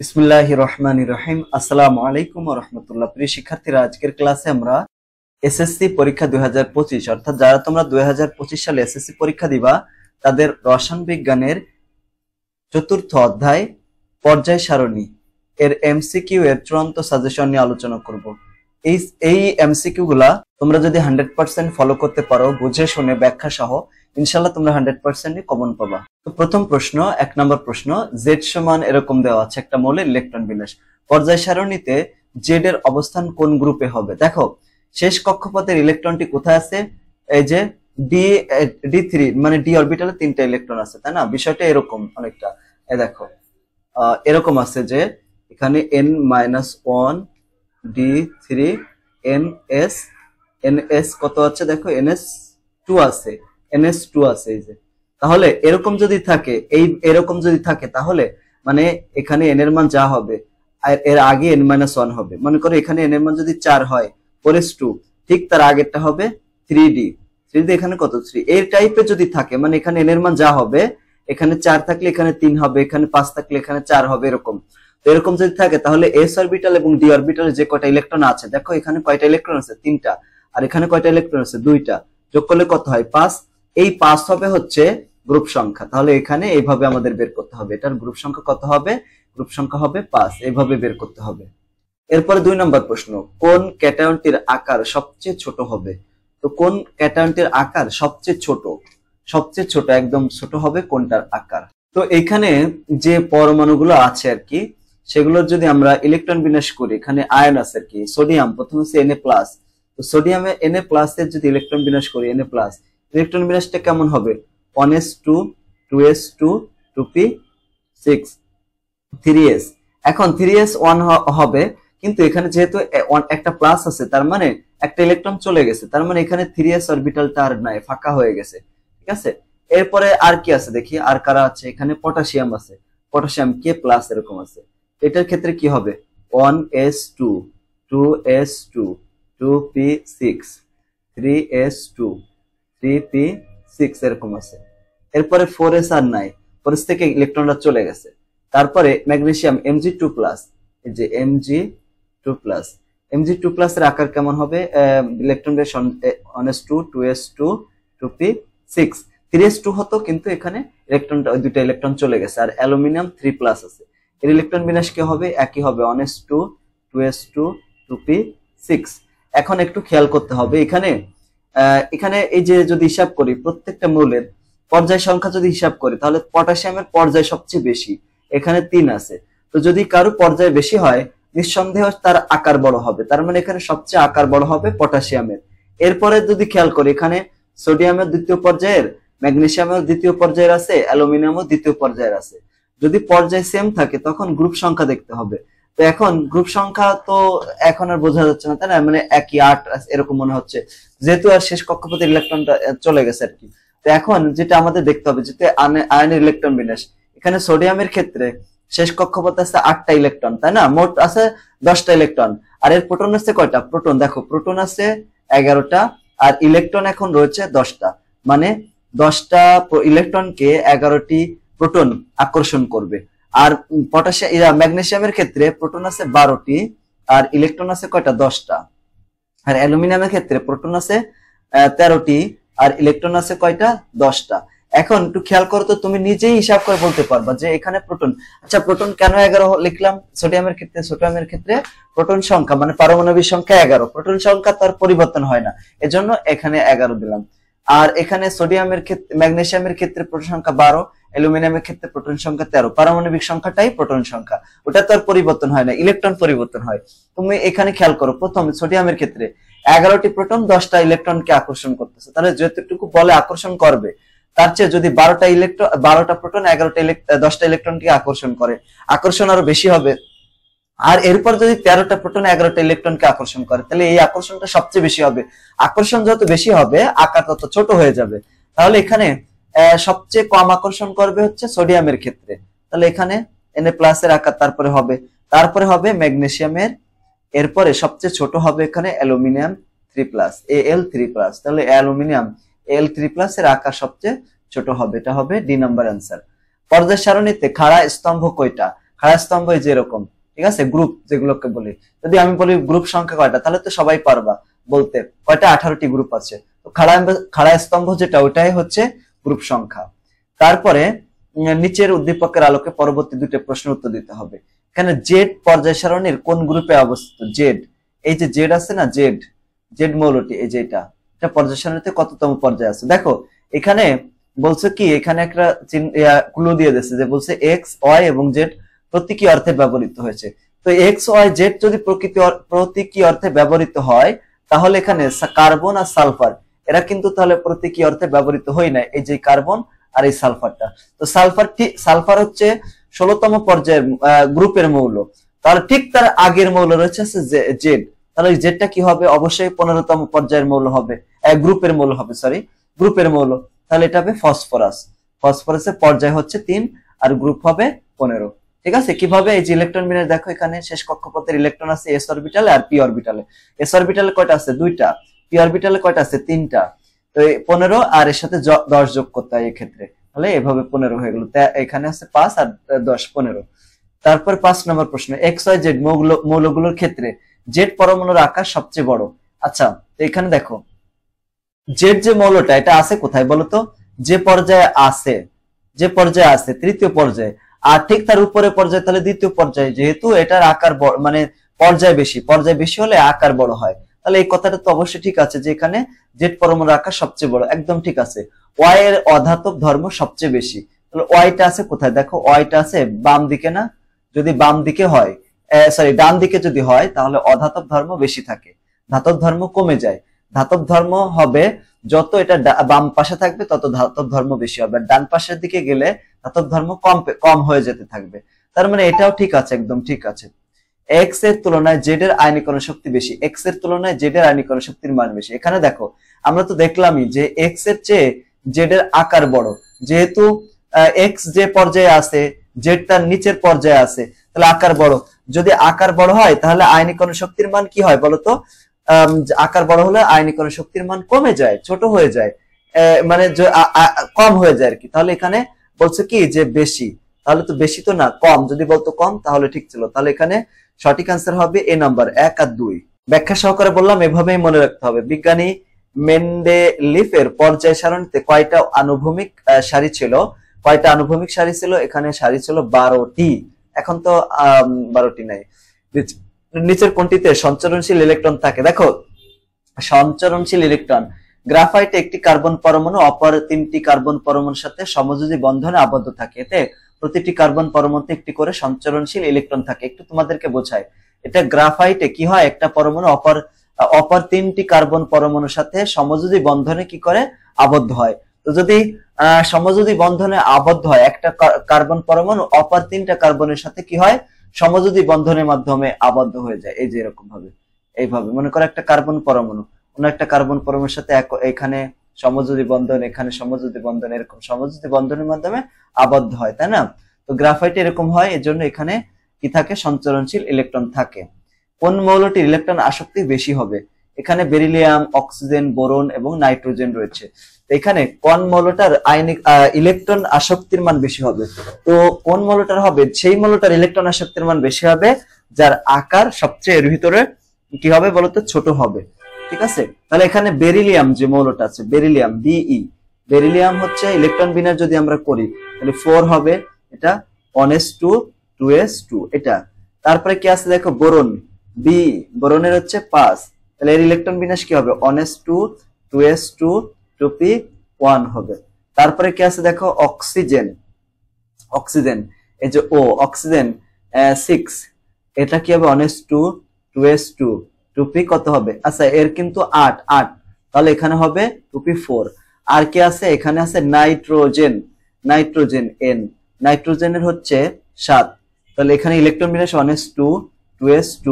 বিসমিল্লাহির রহমানির রহিম। আসসালামু আলাইকুম ওয়া রাহমাতুল্লাহ। প্রিয় শিক্ষার্থীরা, আজকের ক্লাসে আমরা এসএসসি পরীক্ষা 2025 অর্থাৎ যারা তোমরা 2025 সালে এসএসসি পরীক্ষা দিবা তাদের রসায়ন বিজ্ঞানের চতুর্থ অধ্যায় পর্যায় সারণী এর এমসিকিউ এর চূড়ান্ত সাজেশন নিয়ে আলোচনা করব। এই এমসিকিউ গুলা তোমরা যদি 100% ফলো করতে পারো, বুঝে শুনে ব্যাখ্যা সহ, ইনশাআল্লাহ তোমরা 100% কমন পাবা। তো প্রথম প্রশ্ন, 1 নম্বর প্রশ্ন, জেড সমান এরকম দেওয়া আছে একটা মৌলের ইলেকট্রন বিন্যাস। পর্যায় সারণীতে জেড এর অবস্থান কোন গ্রুপে হবে? দেখো, শেষ কক্ষপথের ইলেকট্রনটি কোথায় আছে? এই যে D3, মানে ডি অরবিটালে 3টা ইলেকট্রন আছে, তাই না? বিষয়টা এরকম অনেকটা। এই দেখো, এরকম আছে যে এখানে n-1 D3 ns কত আছে? দেখো ns2 আছে, ns2 আছে। এই যে, তাহলে এরকম যদি থাকে তাহলে মানে এখানে n এর মান যা হবে আর এর আগে n-1 হবে। মনে করো এখানে n এর মান যদি 4 হয়, 4s2, ঠিক তার আগেরটা হবে 3d। এখানে কত? 3। এই টাইপে যদি থাকে, মানে এখানে n এর মান যা হবে, এখানে 4 থাকলে এখানে 3 হবে, এখানে 5 থাকলে এখানে 4 হবে, এরকম। তো এরকম যদি থাকে তাহলে s অরবিটাল এবং d অরবিটালে যে কয়টা ইলেকট্রন আছে, দেখো এখানে কয়টা ইলেকট্রন আছে? 3টা। আর এখানে কয়টা ইলেকট্রন আছে? 2টা। যোগ করলে কত হয়? 5। এই 5 হবে হচ্ছে গ্রুপ সংখ্যা। তাহলে এখানে এইভাবে আমাদের বের করতে হবে, এটার গ্রুপ সংখ্যা কত হবে? গ্রুপ সংখ্যা হবে 5। এইভাবে বের করতে হবে। এরপরে 2 নম্বর প্রশ্ন, কোন ক্যাটায়নটির আকার সবচেয়ে ছোট হবে? তো কোন ক্যাটায়নটির আকার সবচেয়ে ছোট একদম ছোট হবে কোনটার আকার? তো এখানে যে পরমাণুগুলো আছে আর কি, সেগুলোর যদি আমরা ইলেকট্রন বিন্যাস করি, এখানে আয়ন আছে আর কি, সোডিয়াম প্রথমে হচ্ছে Na+। তো সোডিয়ামে Na+ এর যদি ইলেকট্রন বিন্যাস করি, Na+, ইলেকট্রন বিন্যাসটা কেমন হবে? 1s2 2s2 2p6 3s। এখন 3s1 হবে, কিন্তু এখানে যেহেতু একটা প্লাস আছে, তার মানে একটা ইলেকট্রন চলে গেছে, তার মানে এখানে 3s অরবিটালটা আর নাই, ফাঁকা হয়ে গেছে। ঠিক আছে, এরপরে আর কি আছে দেখি, আর কারা আছে? এখানে পটাশিয়াম আছে, পটাশিয়াম K+ এরকম আছে। এটার ক্ষেত্রে কি হবে? 1s2 2s2 2p6 3s2 3p6 এরকম আছে। এরপরে 4s আর নাই, 4s থেকে ইলেকট্রনটা চলে গেছে। তারপরে ম্যাগনেসিয়াম Mg2+, এই যে Mg2+ এর আকার কেমন হবে? ইলেকট্রন বেশ 1s2 2s2 2p6 3s2 হতো, কিন্তু এখানে ইলেকট্রনটা, ওই দুটো ইলেকট্রন চলে গেছে। আর অ্যালুমিনিয়াম 3+ আছে, এর ইলেকট্রন বিন্যাস কি হবে? একই হবে, 1s2 2s2 2p6। এখন একটু খেয়াল করতে হবে, এখানে এই যে যদি হিসাব করি প্রত্যেকটা মৌলের পর্যায় সংখ্যা যদি হিসাব করি, তাহলে পটাশিয়ামের পর্যায় সবচেয়ে বেশি, এখানে 3 আছে। তো যদি কারো পর্যায় বেশি হয়, নিঃসন্দেহ তার আকার বড় হবে, তার মানে এখানে সবচেয়ে আকার বড় হবে পটাশিয়ামের। এরপরে যদি খেয়াল করি, এখানে সোডিয়ামের দ্বিতীয় পর্যায়ের, ম্যাগনেসিয়ামের দ্বিতীয় পর্যায়ের আছে, অ্যালুমিনিয়ামের দ্বিতীয় পর্যায়ের আছে। যদি পর্যায় সেম থাকে তখন গ্রুপ সংখ্যা দেখতে হবে। তো এখন গ্রুপ সংখ্যা তো এখন আর বোঝা যাচ্ছে না, তাই না? মানে 1 8 এরকম মনে হচ্ছে, যেহেতু আর শেষ কক্ষপথের ইলেকট্রনটা চলে গেছে আর কি। তো এখন যেটা আমাদের দেখতে হবে, যেটা আয়নের ইলেকট্রন বিন্যাস, এখানে সোডিয়ামের ক্ষেত্রে শেষ কক্ষপথে আছে 8টা ইলেকট্রন, তাই না? মোট আছে 10টা ইলেকট্রন। আর এর প্রোটন আছে কয়টা? প্রোটন দেখো, প্রোটন আছে 11টা, আর ইলেকট্রন এখন রয়েছে 10টা। মানে 10টা ইলেকট্রনকে 11টি প্রোটন আকর্ষণ করবে। আর ম্যাগনেসিয়ামের ক্ষেত্রে প্রোটন আছে 12টি, আর ইলেকট্রন আছে কয়টা? 10টা। আর অ্যালুমিনিয়ামের ক্ষেত্রে প্রোটন আছে 13টি, আর ইলেকট্রন আছে কয়টা? 10টা। এখন একটু খেয়াল করো তো, তুমি নিজেই হিসাব করে বলতে পারবা যে এখানে প্রোটন, আচ্ছা প্রোটন কেন 11 লিখলাম? সোডিয়ামের ক্ষেত্রে প্রোটন সংখ্যা মানে পারমাণবিক সংখ্যা 11, প্রোটন সংখ্যা তার পরিবর্তন হয় না, এজন্য এখানে 11 দিলাম। আর এখানে ম্যাগনেসিয়ামের ক্ষেত্রে প্রোটন সংখ্যা 12, অ্যালুমিনিয়ামের ক্ষেত্রে প্রোটন সংখ্যা 13, পারমাণবিক সংখ্যাটাই প্রোটন সংখ্যা, ওটা তো আর পরিবর্তন হয় না, ইলেকট্রন পরিবর্তন হয়। তুমি এখানে খেয়াল করো, প্রথম সোডিয়ামের ক্ষেত্রে 11টি প্রোটন 10টা ইলেকট্রনকে আকর্ষণ করতেছে, তাহলে যতটুকু বলে আকর্ষণ করবে, তার চেয়ে যদি 12টা প্রোটন 10টা ইলেকট্রনকে আকর্ষণ করে, আকর্ষণ আরো বেশি হবে। আর এরপর যদি 13টা প্রোটন 11টা ইলেকট্রনকে আকর্ষণ করে, তাহলে এই আকর্ষণটা সবচেয়ে বেশি হবে। আকর্ষণ যত বেশি হবে, আকার তত ছোট হয়ে যাবে। তাহলে এখানে সবচেয়ে কম আকর্ষণ করবে হচ্ছে সোডিয়ামের ক্ষেত্রে, তাহলে এখানে Na+ এর আকার তারপরে হবে ম্যাগনেসিয়ামের, এরপরে সবচেয়ে ছোট হবে এখানে অ্যালুমিনিয়াম 3+, Al3+। তাহলে অ্যালুমিনিয়াম Al3+ এর আকার সবচেয়ে ছোট হবে, এটা হবে ডি নাম্বার অ্যান্সার। পর্যায় সারণীতে খাড়া স্তম্ভ কয়টা? খাড়া স্তম্ভ এই যে এরকম, ঠিক আছে, গ্রুপ যেগুলোকে বলি। যদি আমি বলি গ্রুপ সংখ্যা কয়টা, তাহলে তো সবাই পারবা বলতে, কয়টা, 18টি গ্রুপ আছে। তো খাড়া স্তম্ভ যেটা, ওটাই হচ্ছে গ্রুপ সংখ্যা। তারপরে নিচের উদ্দীপকের আলোকে পরবর্তী দুটো প্রশ্নের উত্তর দিতে হবে। এখানে জেড পর্যায় সারণীর কোন গ্রুপে অবস্থিত? জেড, এই যে জেড আছে না, জেড, জেড মৌলটি, এই যে এটা পর্যায় সারণীতে কততম পর্যায়ে আছে। দেখো এখানে বলছে কি, এখানে একটা ক্লু দিয়ে দিচ্ছে যে বলছে এক্স, ওয়াই এবং জেড প্রতীকী অর্থে ব্যবহৃত হয়েছে। তো এক্স, ওয়াই, জেড যদি প্রতীকী অর্থে ব্যবহৃত হয়, তাহলে এখানে কার্বন আর সালফার এরা কিন্তু তাহলে প্রতীকী অর্থে ব্যবহৃত হয় না, এই যে কার্বন আর এই সালফারটা। তো সালফার হচ্ছে 16তম পর্যায়ের গ্রুপের মৌল, তাহলে ঠিক তার আগের মৌল রয়েছে জেড, তাহলে জেডটা কি হবে, অবশ্যই 15তম পর্যায়ের মৌল হবে, গ্রুপের মৌল হবে, সরি গ্রুপের মৌল। তাহলে এটা হবে ফসফরাস, ফসফরাসের পর্যায় হচ্ছে 3 আর গ্রুপ হবে 15। ঠিক আছে, কিভাবে, এই যে ইলেকট্রন বিন্যাস দেখো, এখানে শেষ কক্ষপথের ইলেকট্রন আছে এস অরবিটালে আর পি অরবিটালে। এস অরবিটালে কয়টা আছে? 2টা। পি অরবিটালে কয়টা আছে? 3টা। তো 15 আর এর সাথে 10 যোগ করতে হয় এক্ষেত্রে, তাহলে এভাবে 15 হয়ে গেল। এখানে আছে 5 আর 10, 15। তারপর 5 নম্বর প্রশ্ন, এক্স ওয়াই জেড মৌলগুলোর ক্ষেত্রে জেড পরমাণুর আকার সবচেয়ে বড়। আচ্ছা, তো এখানে দেখো জেড যে মৌলটা, এটা আছে কোথায় বলতো? যে পর্যায়ে আছে, যে পর্যায়ে আছে, তৃতীয় পর্যায়ে। আর ঠিক তার উপরে পর্যায়ে, তাহলে দ্বিতীয় পর্যায়ে, যেহেতু এটার আকার মানে পর্যায় বেশি হলে আকার বড় হয়, তাহলে এই কথাটা তো অবশ্যই ঠিক আছে যে এখানে জেড পরমাণুর আকার সবচেয়ে বড়, একদম ঠিক আছে। ওয়াই এর অধাতব ধর্ম সবচেয়ে বেশি, তাহলে ওয়াইটা আছে কোথায়? দেখো ওয়াইটা আছে বাম দিকে না? যদি বাম দিকে হয়, সরি ডান দিকে যদি হয়, তাহলে অধাতব ধর্ম বেশি থাকে, ধাতব ধর্ম কমে যায়। ধাতব ধর্ম হবে যত এটা বাম পাশে থাকবে তত ধাতব ধর্ম বেশি হবে, ডান পাশের দিকে গেলে ধাতব ধর্ম কম হয়ে যেতে থাকবে। তার মানে এটাও ঠিক আছে, একদম ঠিক আছে। এক্স এর তুলনায় জেড এর আয়নীকরণ শক্তি বেশি, এক্স এর তুলনায় জেড এর আয়নীকরণ শক্তির মান বেশি। এখানে দেখো আমরা তো দেখলামই যে এক্স এর চেয়ে জেড এর আকার বড়, যেহেতু এক্স যে পর্যায়ে আছে, জেড তার নিচের পর্যায়ে আছে, তাহলে আকার বড়। যদি আকার বড় হয় তাহলে আয়নীকরণ শক্তির মান কি হয় বলতো? আকার বড় হলে আয়নীকরণ শক্তির মান কমে যায়, ছোট হয়ে যায়, মানে কম হয়ে যায় আর কি। তাহলে এখানে বলছে কি যে বেশি, তাহলে তো বেশি তো না, কম। যদি বলতো কম তাহলে ঠিক ছিল। তাহলে এখানে সঠিক আনসার হবে এ নাম্বার, 1 আর 2। ব্যাখ্যা সহকারে বললাম, এভাবেই মনে রাখতে হবে। বিজ্ঞানী মেন্ডেলিফের পর্যায় সারণীতে কয়টা আনুভূমিক সারি ছিল? কয়টা আনুভূমিক সারি ছিল? এখানে সারি ছিল 12টি। এখন তো 12টি নাই। নিচের কোনটিতে সঞ্চরণশীল ইলেকট্রন থাকে? দেখো সঞ্চরণশীল ইলেকট্রন, গ্রাফাইটে একটি কার্বন পরমাণু অপর 3টি কার্বন পরমাণুর সাথে সমযোজী বন্ধনে আবদ্ধ থাকে। এতে প্রতিটি কার্বন পরমাণুতে একটি করে সঞ্চরণশীল ইলেকট্রন থাকে। একটু তোমাদেরকে বোঝাই, এটা গ্রাফাইটে কি হয়, একটা পরমাণু অপর 3টি কার্বন পরমাণুর সাথে সমযোজী বন্ধনে কি করে আবদ্ধ হয়। তো যদি সমযোজী বন্ধনে আবদ্ধ হয় একটা কার্বন পরমাণু, অপর 3টা কার্বনের সাথে কি হয়, সমযোজী বন্ধনের মাধ্যমে আবদ্ধ হয়ে যায়। এই যে এরকম ভাবে, এইভাবে মনে করো একটা কার্বন পরমাণু অন্য একটা কার্বন পরমাণুর সাথে এখানে সমযোজী বন্ধন, এখানে সমযোজী বন্ধন, এরকম সমযোজী বন্ধনের মাধ্যমে আবদ্ধ হয়, তাই না? তো গ্রাফাইটে এরকম হয়, এজন্য এখানে কি থাকে, সঞ্চরণশীল ইলেকট্রন থাকে। কোন মৌলটির ইলেকট্রন আসক্তি বেশি হবে? এখানে বেরিলিয়াম, অক্সিজেন, বোরন এবং নাইট্রোজেন রয়েছে। এখানে কোন মৌলটার আয়নিক ইলেকট্রন আসক্তির মান বেশি হবে? তো কোন মৌলটার হবে, সেই মৌলটার ইলেকট্রন আসক্তির মান বেশি হবে যার আকার সবচেয়ে এর ভিতরে কি হবে বলতো, ছোট হবে। ঠিক আছে, তাহলে এখানে বেরিলিয়াম যে মৌলটা আছে, বেরিলিয়াম বিই, বেরিলিয়াম হচ্ছে ইলেকট্রন বিন্যাস যদি আমরা করি তাহলে 4 হবে, এটা 1s2 2s2 এটা। তারপরে কি আছে দেখো, বোরন বি, বোরনের হচ্ছে 5, তাহলে এর ইলেকট্রন বিন্যাস কি হবে, 1s2 2s2 2p1 হবে। তারপরে কি আছে দেখো, অক্সিজেন, অক্সিজেন এই যে ও, অক্সিজেন 6, এটা কি হবে 1s2 2s2 2p কত হবে, আচ্ছা এর কিন্তু 8, তাহলে এখানে হবে 2p4। আর কি আছে, এখানে আছে নাইট্রোজেন, নাইট্রোজেন n, নাইট্রোজেনের হচ্ছে 7, তাহলে এখানে ইলেকট্রন বিন্যাস 1s2 2s2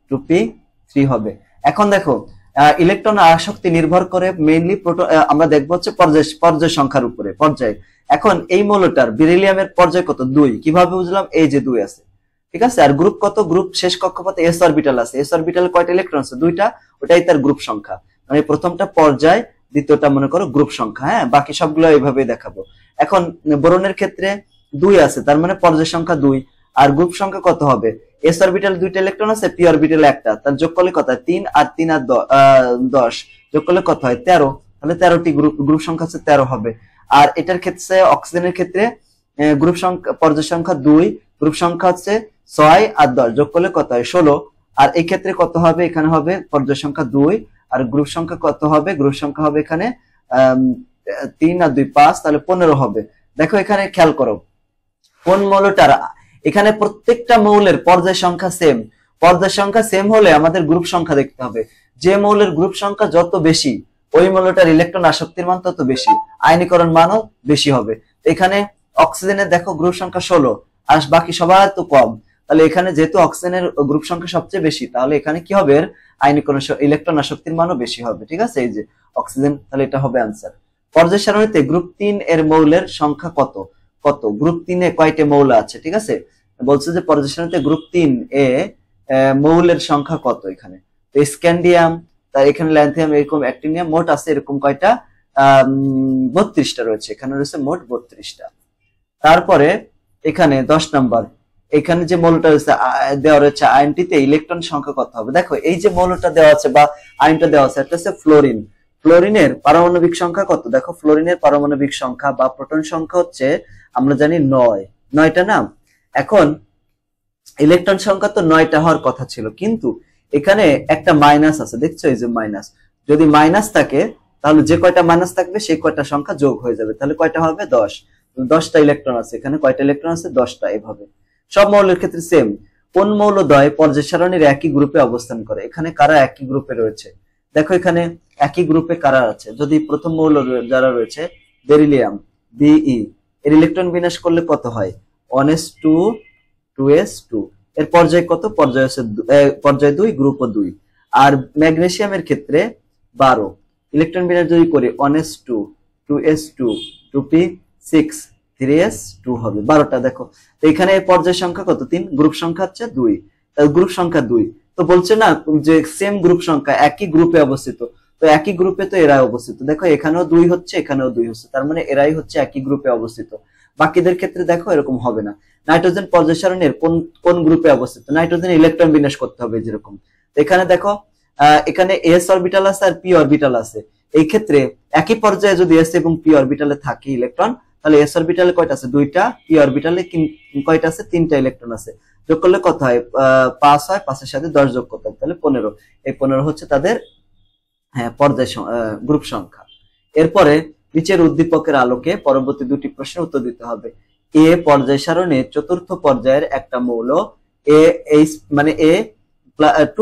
2p3 হবে। এখন দেখো ইলেকট্রন আসক্তি নির্ভর করে মেইনলি আমরা দেখবো হচ্ছে পর্যায় সংখ্যার উপরে, পর্যায়। এখন এই মৌলটার বেরিলিয়ামের পর্যায় কত, 2, কিভাবে বুঝলাম, এই যে 2 আছে, ঠিক আছে। আর গ্রুপ কত, গ্রুপ শেষ কক্ষপথে s অরবিটাল আছে, s অরবিটালে কয়টা ইলেকট্রন আছে, 2টা, ওটাই তার গ্রুপ সংখ্যা। মানে প্রথমটা পর্যায়, দ্বিতীয়টা মনে করো গ্রুপ সংখ্যা, হ্যাঁ, বাকি সবগুলো এইভাবে দেখাবো। এখন বোরনের ক্ষেত্রে 2 আছে, তার মানে পর্যায় সংখ্যা 2। আর গ্রুপ সংখ্যা কত হবে, এস অরবিটাল দুইটা ইলেকট্রন আছে, পি অরবিটাল একটা, তার যোগ করলে কত হয় 3 আর 3 আর 10, যোগ করলে কত হয় 13, তাহলে 13টি গ্রুপ সংখ্যা আছে 13 হবে। আর এটার ক্ষেত্রে অক্সিজেনের ক্ষেত্রে গ্রুপ সংখ্যা পর্যায় সংখ্যা 2, গ্রুপ সংখ্যা হচ্ছে 6 আর 10, যোগ করলে কত হয় 16। আর এই ক্ষেত্রে কত হবে, এখানে হবে পর্যায় সংখ্যা 2 আর গ্রুপ সংখ্যা কত হবে, গ্রুপ সংখ্যা হবে এখানে 3 আর 2 5, তাহলে 15 হবে। দেখো এখানে খেয়াল করো কোন মৌলটার, এখানে প্রত্যেকটা মৌলের পর্যায় সংখ্যা সেম, পর্যায় সংখ্যা সেম হলে আমাদের গ্রুপ সংখ্যা দেখতে হবে। যে মৌলের গ্রুপ সংখ্যা যত বেশি ওই মৌলটার ইলেকট্রন আসক্তির মান তত বেশি, আয়নীকরণ মানও বেশি হবে। এখানে অক্সিজেনের দেখো গ্রুপ সংখ্যা 16 আর বাকি সবার তো কম, তাহলে এখানে যেহেতু অক্সিজেনের গ্রুপ সংখ্যা সবচেয়ে বেশি, তাহলে এখানে কি হবে, আয়নীকরণ ইলেকট্রন আসক্তির মানও বেশি হবে। ঠিক আছে, এই যে অক্সিজেন, তাহলে এটা হবে আনসার। পর্যায় সারণীতে গ্রুপ 3 এর মৌলের সংখ্যা কত, কত গ্রুপ 3 এ কয়টি মৌল আছে। ঠিক আছে, বলছে যে পর্যায় সারণীতে গ্রুপ 3 এ মৌলের সংখ্যা কত, এখানে তো স্ক্যান্ডিয়াম, তার এখানে ল্যান্থিয়াম, এরকম অ্যাক্টিনিয়াম, মোট আছে এরকম কয়টা 32টা রয়েছে, এখানে রয়েছে মোট 32টা। তারপরে এখানে 10 নাম্বার, এখানে যে মৌলটা দেওয়া রয়েছে আয়নটিতে ইলেকট্রন সংখ্যা কত হবে। দেখো এই যে মৌলটা দেওয়া আছে বা আয়নটা দেওয়া আছে, এটা হচ্ছে ফ্লোরিন। ফ্লোরিনের পারমাণবিক সংখ্যা কত, দেখো ফ্লোরিনের পারমাণবিক সংখ্যা বা প্রোটন সংখ্যা হচ্ছে আমরা জানি 9টা না। এখন ইলেকট্রন সংখ্যা তো 9টা হওয়ার কথা ছিল, কিন্তু এখানে একটা মাইনাস আছে, দেখছো এই যে মাইনাস, যদি মাইনাস থাকে তাহলে যে কয়টা মাইনাস থাকবে সেই কয়টা সংখ্যা যোগ হয়ে যাবে, তাহলে কয়টা হবে 10টা ইলেকট্রন আছে, এখানে কয়টা ইলেকট্রন আছে 10টা। এভাবে সব মৌলের ক্ষেত্রে সেম। কোন মৌলদ্বয় পর্যায় সারণীর একই গ্রুপে অবস্থান করে, এখানে কারা একই গ্রুপে রয়েছে, দেখো এখানে একই গ্রুপে কারা আছে। যদি প্রথম মৌল যারা রয়েছে বেরিলিয়াম বিই, এর ইলেকট্রন বিন্যাস করলে কত হয় 1s2 2s2, এর পর্যায় কত, পর্যায় 2, গ্রুপ 2। আর ম্যাগনেসিয়ামের ক্ষেত্রে 12, ইলেকট্রন বিন্যাস যদি করি 1s2 2s2 2p6 3s2 হবে 12টা। দেখো তো এখানে পর্যায় সংখ্যা কত 3, গ্রুপ সংখ্যা হচ্ছে 2, গ্রুপ সংখ্যা 2। তো বলছে না যে সেম গ্রুপ সংখ্যা একই গ্রুপে অবস্থিত, তো একই গ্রুপে তো এরাই অবস্থিত। দেখো এখানেও 2 হচ্ছে, এখানেও 2 হচ্ছে, তার মানে এরাই হচ্ছে একই গ্রুপে অবস্থিত। বাকিদের ক্ষেত্রে দেখো এরকম হবে না। নাইট্রোজেন পর্যায় সারণীর কোন গ্রুপে অবস্থিত, নাইট্রোজেন ইলেকট্রন বিন্যাস করতে হবে যেরকম। এখানে দেখো এখানে এস অরবিটাল আছে আর পি অরবিটাল আছে, এই ক্ষেত্রে একই পর্যায়ে যদি এস এবং পি অরবিটালে থাকে ইলেকট্রন, তাহলে এস অরবিটালে কয়টা আছে 2টা, পি অরবিটালে কয়টা আছে 3টা ইলেকট্রন আছে, যোগ করলে কত হয় 5 হয়, 5 এর সাথে 10 যোগ করতে হবে, তাহলে 15। এই 15 হচ্ছে তাদের পর্যায় গ্রুপ সংখ্যা। এরপরে নিচের উদ্দীপকের আলোকে পরবর্তী 2টি প্রশ্নের উত্তর দিতে হবে। এ পর্যায় সারণীর চতুর্থ পর্যায়ের একটা মৌল এইচ মানে A2+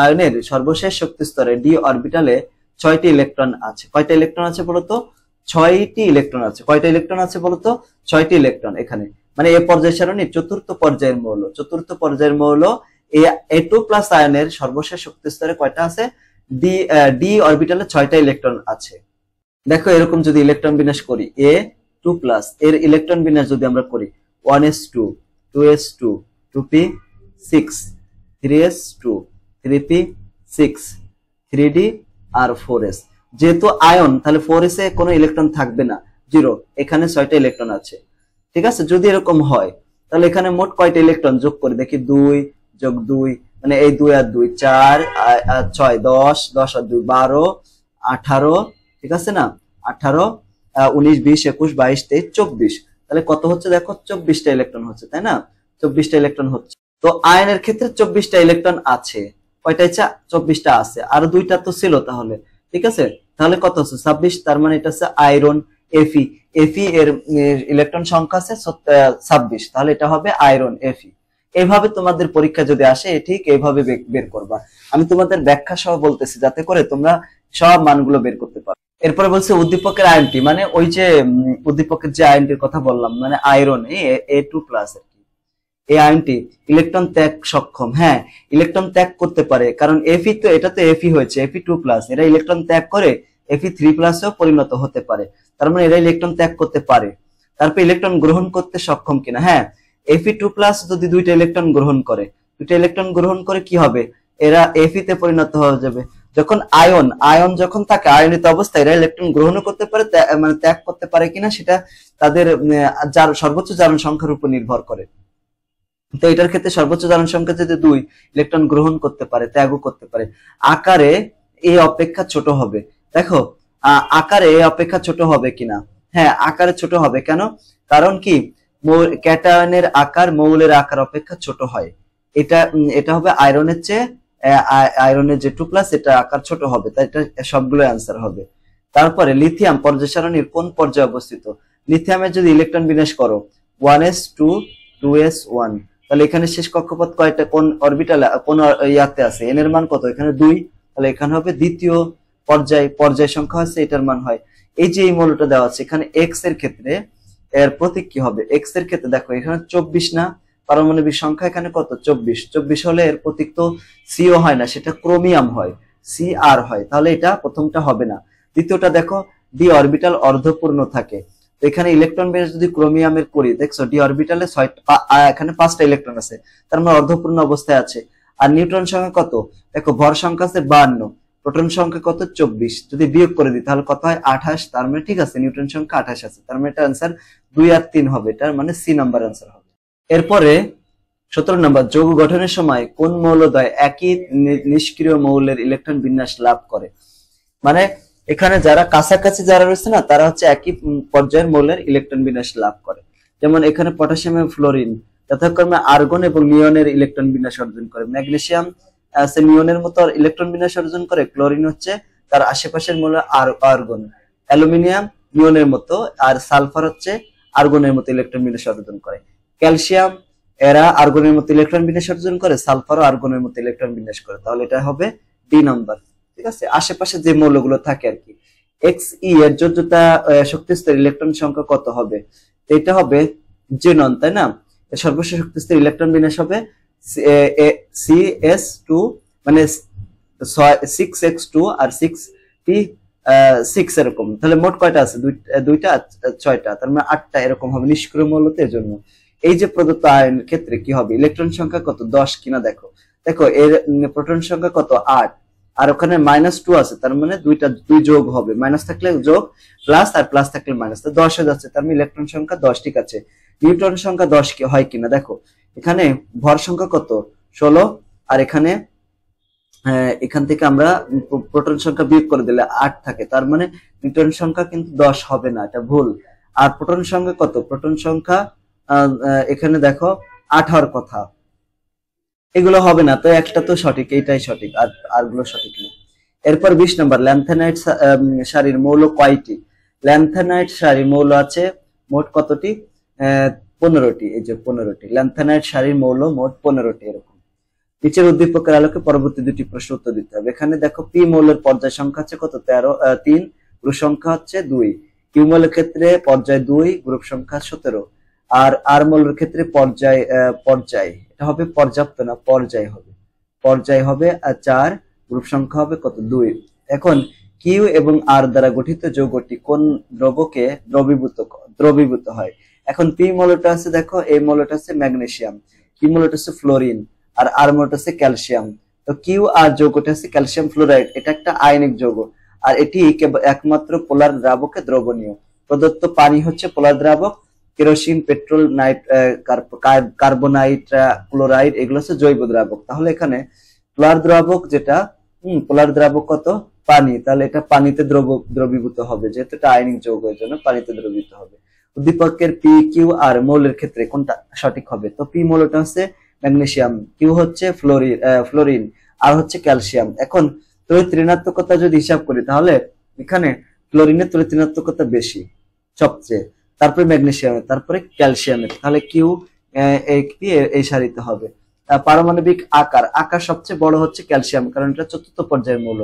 আয়নের সর্বশেষ শক্তি স্তরে ডি অরবিটালে 6টি ইলেকট্রন আছে। কয়টা ইলেকট্রন আছে বলতো, 6টি ইলেকট্রন আছে। কয়টা ইলেকট্রন আছে বলতো, 6টি ইলেকট্রন। এখানে মানে এ পর্যায় সারণীর চতুর্থ পর্যায়ের মৌল A2+ আয়নের সর্বশেষ শক্তি স্তরে কয়টা আছে, ডি অরবিটালে 6টা ইলেকট্রন আছে। দেখো এরকম যদি ইলেকট্রন বিন্যাস করি A2+, এর ইলেকট্রন বিন্যাস যদি আমরা করি 1s2 2s2 2p6 3s2 3p6 3d আর 4s, যেহেতু আয়ন তাহলে 4s এ কোনো ইলেকট্রন থাকবে না, 0, এখানে 6টা ইলেকট্রন আছে। ঠিক আছে, যদি এরকম হয় তাহলে এখানে মোট কয়টা ইলেকট্রন যোগ করে দেখি, 2 যোগ 2 মানে এই 2 আর 2 4 আর 6 10, 10 আর 2 12 18, ঠিক আছে না, 18 19 20 21 22 23 24, তাহলে কত হচ্ছে দেখো 24টা ইলেকট্রন হচ্ছে, তাই না, 24টা ইলেকট্রন হচ্ছে। তো আয়নের ক্ষেত্রে 24টা ইলেকট্রন আছে, কয়টা ইচ্ছা 24টা আছে, আর 2টা তো ছিল, তাহলে ঠিক আছে, তাহলে কত হচ্ছে 26, তার মানে এটা হচ্ছে আয়রন Fe। এর ইলেকট্রন সংখ্যা আছে 26, তাহলে এটা হবে আয়রন Fe। এইভাবে তোমাদের পরীক্ষা যদি আসে ঠিক এইভাবে বের করবা। আমি তোমাদের ব্যাখ্যা সহ বলতেছি যাতে করে তোমরা সব মানগুলো বের করতে পারো। এরপরে বলছে উদ্দীপকের আয়নটি, মানে ওই যে উদ্দীপকের যে আয়নটির কথা বললাম, মানে আয়রন A2+, এই আয়নটি ইলেকট্রন ত্যাগ সক্ষম। হ্যাঁ, ইলেকট্রন ত্যাগ করতে পারে, কারণ Fe তো এটা তো Fe হয়েছে Fe2+, এরা ইলেকট্রন ত্যাগ করে Fe3+ এও পরিণত হতে পারে, তার মানে এরা ইলেকট্রন ত্যাগ করতে পারে। তারপর ইলেকট্রন গ্রহণ করতে সক্ষম কিনা, হ্যাঁ, Fe2+ যদি 2টা ইলেকট্রন গ্রহণ করে কি হবে, এরা Fe তে পরিণত হয়ে যাবে। যখন আয়ন যখন থাকে আয়নিত অবস্থায় এরা ইলেকট্রন গ্রহণ করতে পারে, মানে ত্যাগ করতে পারে কিনা সেটা তাদের সর্বোচ্চ জারণ সংখ্যার উপর নির্ভর করে। তো এটার ক্ষেত্রে সর্বোচ্চ ধারণ সংখ্যা যদি 2, ইলেকট্রন গ্রহণ করতে পারে, ত্যাগও করতে পারে। আকারে এ অপেক্ষা ছোট হবে। দেখো আকারে এ অপেক্ষা ছোট হবে কিনা, হ্যাঁ আকারে ছোট হবে। কেন? কারণ কি, ক্যাটায়নের আকার মৌলের আকার অপেক্ষা ছোট হয়। এটা হবে আয়রনের চেয়ে, আয়রনের যে 2+, এটা আকার ছোট হবে, তাই এটা সবগুলো অ্যান্সার হবে। তারপরে লিথিয়াম পর্যায় সারণীর কোন পর্যায়ে অবস্থিত? লিথিয়ামের যদি ইলেকট্রন বিন্যাস করো 1s2 2s1, তাহলে এখানে শেষ কক্ষপথ কয়টা, কোন অরবিটালে, কোন ইয়াতে আছে, এন এর মান কত? এখানে 2, তাহলে এখানে হবে দ্বিতীয় পর্যায় সংখ্যা আছে, এটার মান হয়। এই যে এই মৌলটা দেওয়া আছে এখানে এক্স এর ক্ষেত্রে এর প্রতীক কি হবে? এক্স এর ক্ষেত্রে দেখো এখানে 24 না, পারমাণবিক সংখ্যা এখানে কত? 24 হলে এর প্রতীক তো সিও হয় না, সেটা ক্রোমিয়াম হয়, সি আর হয়, তাহলে এটা প্রথমটা হবে না। দ্বিতীয়টা দেখো ডি অরবিটাল অর্ধপূর্ণ থাকে, তো এখানে ইলেকট্রন বেস যদি ক্রোমিয়ামের করি, দেখছো ডি অরবিটালে এখানে 5টা ইলেকট্রন আছে, তার মানে অর্ধপূর্ণ অবস্থায় আছে। আর নিউট্রন সংখ্যা কত? দেখো ভর সংখ্যা আছে 52, প্রোটন সংখ্যা কত? 24, যদি বিয়োগ করে দিই তাহলে কত হয়? 28, তার মানে ঠিক আছে নিউট্রন সংখ্যা 28 আছে, তার মানে এটা आंसर 2 আর 3 হবে, এটার মানে সি নাম্বার आंसर হবে। এরপরে 17 নম্বর, যৌগ গঠনের সময় কোন মৌলদ্বয় একই নিষ্ক্রিয় মৌলের ইলেকট্রন বিন্যাস লাভ করে? মানে এখানে যারা কাছাকাছি যারা রয়েছে না, তারা হচ্ছে একই পর্যায়ের মৌলের ইলেকট্রন বিন্যাস লাভ করে। যেমন এখানে পটাশিয়াম এবং ফ্লোরিন যথাক্রমে আর্গন এবং নিয়নের ইলেকট্রন বিন্যাস অর্জন করে। ম্যাগনেসিয়াম সে নিয়নের মতো ইলেকট্রন বিন্যাস অর্জন করে, ক্লোরিন হচ্ছে তার আশেপাশের মৌল আর্গন, অ্যালুমিনিয়াম নিয়নের মতো, আর সালফার হচ্ছে আর্গনের মতো ইলেকট্রন বিন্যাস অর্জন করে। ক্যালসিয়াম এরা আর্গনের মতো ইলেকট্রন বিন্যাস অর্জন করে, সালফারও আর্গনের মতো ইলেকট্রন বিন্যাস করে, তাহলে এটা হবে ডি নাম্বার। ঠিক আছে, আশেপাশে যে মৌলগুলো থাকে আর কি। এক্স ই এর যোজ্যতা শক্তিস্তর ইলেকট্রন সংখ্যা কত হবে? এটা হবে জেনন, তাই না? সর্বশেষ শক্তিস্তর ইলেকট্রন বিন্যাস হবে CS2, মানে 6x2 আর 6p6 এরকম। তাহলে মোট কয়টা আছে? দুইটা 6টা, তার মানে 8টা এরকম হবে নিষ্ক্রিয় মৌলতে। এর জন্য এই যে প্রদত্ত আয়নের ক্ষেত্রে কি হবে? ইলেকট্রন সংখ্যা কত? 10 কিনা দেখো, দেখো এর প্রোটন সংখ্যা কত? 8, আর ওখানে -2 আছে, তার মানে দুই যোগ হবে, মাইনাস থাকলে যোগ, প্লাস আর প্লাস থাকলে মাইনাস, তো 10 হয়ে যাচ্ছে, তার মানে ইলেকট্রন সংখ্যা 10। ঠিক আছে, নিউট্রন সংখ্যা 10 কি হয় কিনা দেখো, এখানে ভর সংখ্যা কত? 16, আর এখানে এখান থেকে আমরা প্রোটন সংখ্যা বিয়োগ করে দিলে 8 থাকে, তার মানে নিউট্রন সংখ্যা কিন্তু 10 হবে না, এটা ভুল। আর প্রোটন সংখ্যা কত? প্রোটন সংখ্যা এখানে দেখো 8 হওয়ার কথা, এগুলো হবে না, তো একটা তো সঠিক, এইটাই সঠিক, আর গুলো সঠিক না। এরপর 20 নম্বর, ল্যান্থানাইট সারির মৌল কয়টি? ল্যান্থানাইট সারির মৌল আছে মোট কতটি? 15টি। এই যে 15টি ল্যান্থানাইট সারির মৌল মোট 15টি। এরকম নিচের উদ্দীপকের আলোকে পরবর্তী দুটি প্রশ্ন উত্তর দিতে হবে। এখানে দেখো পি মৌলের পর্যায় সংখ্যা আছে কত? 3, গ্রুপ সংখ্যা হচ্ছে 2। কিউ মৌলের ক্ষেত্রে পর্যায় 2, গ্রুপ সংখ্যা 17। আর আর মৌলের ক্ষেত্রে পর্যায় এটা হবে পর্যাপ্ত না, পর্যায় হবে 4, গ্রুপ সংখ্যা হবে কত? 2। এখন কিউ এবং আর দ্বারা গঠিত যৌগটি কোন দ্রবকে দ্রবীভূত হয়? এখন পি মৌলটা আছে, দেখো এই মৌলটা আছে ম্যাগনেসিয়াম, কিউ মৌলটা আছে ফ্লোরিন, আর আর মৌলটা আছে ক্যালসিয়াম। তো কিউ আর যৌগটা আছে ক্যালসিয়াম ফ্লোরাইড, এটা একটা আয়নিক যৌগ, আর এটি একমাত্র পোলার দ্রাবকে দ্রবণীয়। প্রদত্ত পানি হচ্ছে পোলার দ্রাবক, কেরোসিন, পেট্রোল, কার্বনাইট, ক্লোরাইড এগুলো হচ্ছে জৈব দ্রাবক। তাহলে এখানে পোলার দ্রাবক যেটা, পোলার দ্রাবক কত? পানি, তাহলে এটা পানিতে দ্রবীভূত হবে, যেহেতু এটা আয়নিক যৌগ, এর জন্য পানিতে দ্রবীভূত হবে। উদ্দীপকের পি কিউ আর মৌলের ক্ষেত্রে কোনটা সঠিক হবে? তো পি মৌলটা হচ্ছে ম্যাগনেসিয়াম, কিউ হচ্ছে ফ্লোরিন, আর হচ্ছে ক্যালসিয়াম। এখন তড়িৎ ঋণাত্মকতা যদি হিসাব করি, তাহলে এখানে ক্লোরিনের তড়িৎ ঋণাত্মকতা বেশি সবচেয়ে, তারপরে ম্যাগনেসিয়ামের, তারপরে ক্যালসিয়ামের, তাহলে কিউ এই সারিতে হবে। পারমাণবিক আকার সবচেয়ে বড় হচ্ছে ক্যালসিয়াম, কারণ এটা 4র্থ পর্যায়ের মৌল।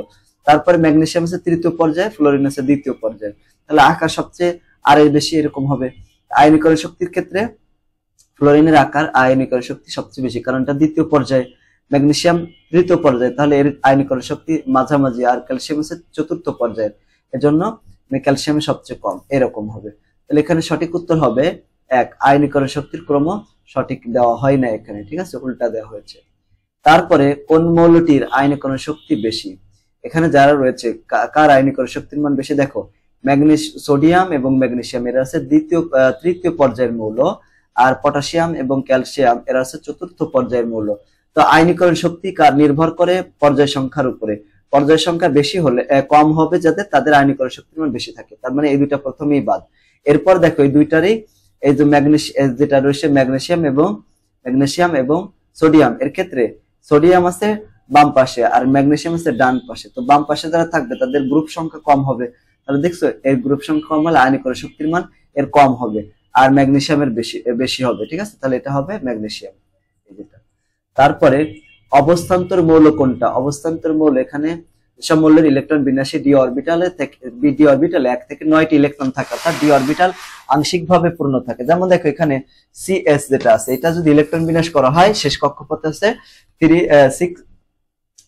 তারপরে ম্যাগনেসিয়াম আছে 3য় পর্যায়ে, ফ্লোরিন আছে 2য় পর্যায়ে, তাহলে আকার সবচেয়ে আর এর বেশি, এরকম হবে। আয়নীকরণ শক্তির ক্ষেত্রে ফ্লোরিনের আকার আয়নীকরণ শক্তি সবচেয়ে বেশি, কারণ এটা 2য় পর্যায়ে, ম্যাগনেসিয়াম 3য় পর্যায়ে, তাহলে এর আয়নীকরণ শক্তি মাঝামাঝি, আর ক্যালসিয়াম হচ্ছে 4র্থ পর্যায়ের, এজন্য ক্যালসিয়াম সবচেয়ে কম, এরকম হবে। তাহলে এখানে সঠিক উত্তর হবে 1। আয়নীকরণ শক্তির ক্রম সঠিক দেওয়া হয় না এখানে, ঠিক আছে, উল্টা দেওয়া হয়েছে। তারপরে কোন মৌলটির আয়নীকরণ শক্তি বেশি? এখানে যারা রয়েছে কার আয়নীকরণ শক্তির মান বেশি? দেখো সোডিয়াম এবং ম্যাগনেসিয়াম এরা আছে 3য় পর্যায়ের মৌল, আর পটাশিয়াম এবং ক্যালসিয়াম এরা হচ্ছে চতুর্থ পর্যায়ের মৌল। তো আয়নীকরণ শক্তি নির্ভর করে পর্যায় সংখ্যার উপরে। পর্যায় সংখ্যা বেশি হলে কম হবে যাদের, তাদের আয়নীকরণ শক্তির মান বেশি থাকে। তার মানে এই দুইটা প্রথমেই বাদ। এরপর দেখো এই দুইটারই এই যে যেটা রয়েছে ম্যাগনেসিয়াম এবং সোডিয়াম, এর ক্ষেত্রে সোডিয়াম আছে বাম পাশে আর ম্যাগনেসিয়াম আছে ডান পাশে। তো বাম পাশে যারা থাকবে তাদের গ্রুপ সংখ্যা কম হবে। তাহলে দেখছো এর গ্রুপ সংখ্যা কম হলে আয়নীকরণ শক্তির মান এর কম হবে, আর ম্যাগনেসিয়ামের বেশি হবে। ঠিক আছে, তাহলে এটা হবে ম্যাগনেসিয়াম। তারপরে অবস্থান্তর মৌল কোনটা? অবস্থান্তর মৌল এখানে যেসব মৌলের ইলেকট্রন বিন্যাসে ডি অরবিটালে 1 থেকে 9টি ইলেকট্রন থাকে, অর্থাৎ ডি অরবিটাল আংশিকভাবে পূর্ণ থাকে। যেমন দেখো এখানে সিএস যেটা আছে, এটা যদি ইলেকট্রন বিন্যাস করা হয় শেষ কক্ষপথে আছে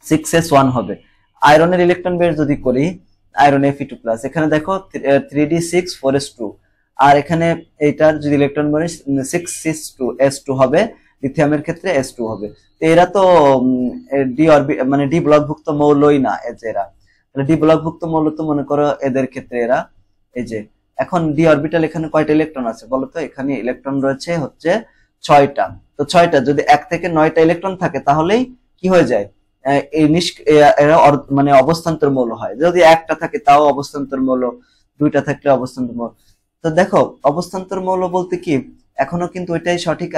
6s1 হবে। আয়রনের ইলেকট্রন বের যদি করি, আয়রন Fe2+, এখানে দেখো 3d6 4s2, আর এখানে এইটার যদি ইলেকট্রন বের 6s2 হবে, লিথিয়ামের ক্ষেত্রে s2 হবে। তো এরা তো ডি মানে ডি ব্লকভুক্ত মৌলই না এরা। তাহলে ডি ব্লকভুক্ত মৌল তো মনে করো এদের ক্ষেত্রে এরা এই যে, এখন ডি অরবিটাল এখানে কয়টা ইলেকট্রন আছে বলো তো? এখানে ইলেকট্রন রয়েছে হচ্ছে 6টা। তো 6টা যদি 1 থেকে 9টা ইলেকট্রন থাকে তাহলেই কি হয়ে যায়, এই এরা মানে অবস্থান্তর মৌল হয়। যদি একটা থাকে তাও অবস্থান্তর মৌল, 2টা থাকলে অবস্থান্তর মৌল। তো দেখো অবস্থান্তর মৌল বলতে কি, এখনো কিন্তু ওইটাই সঠিক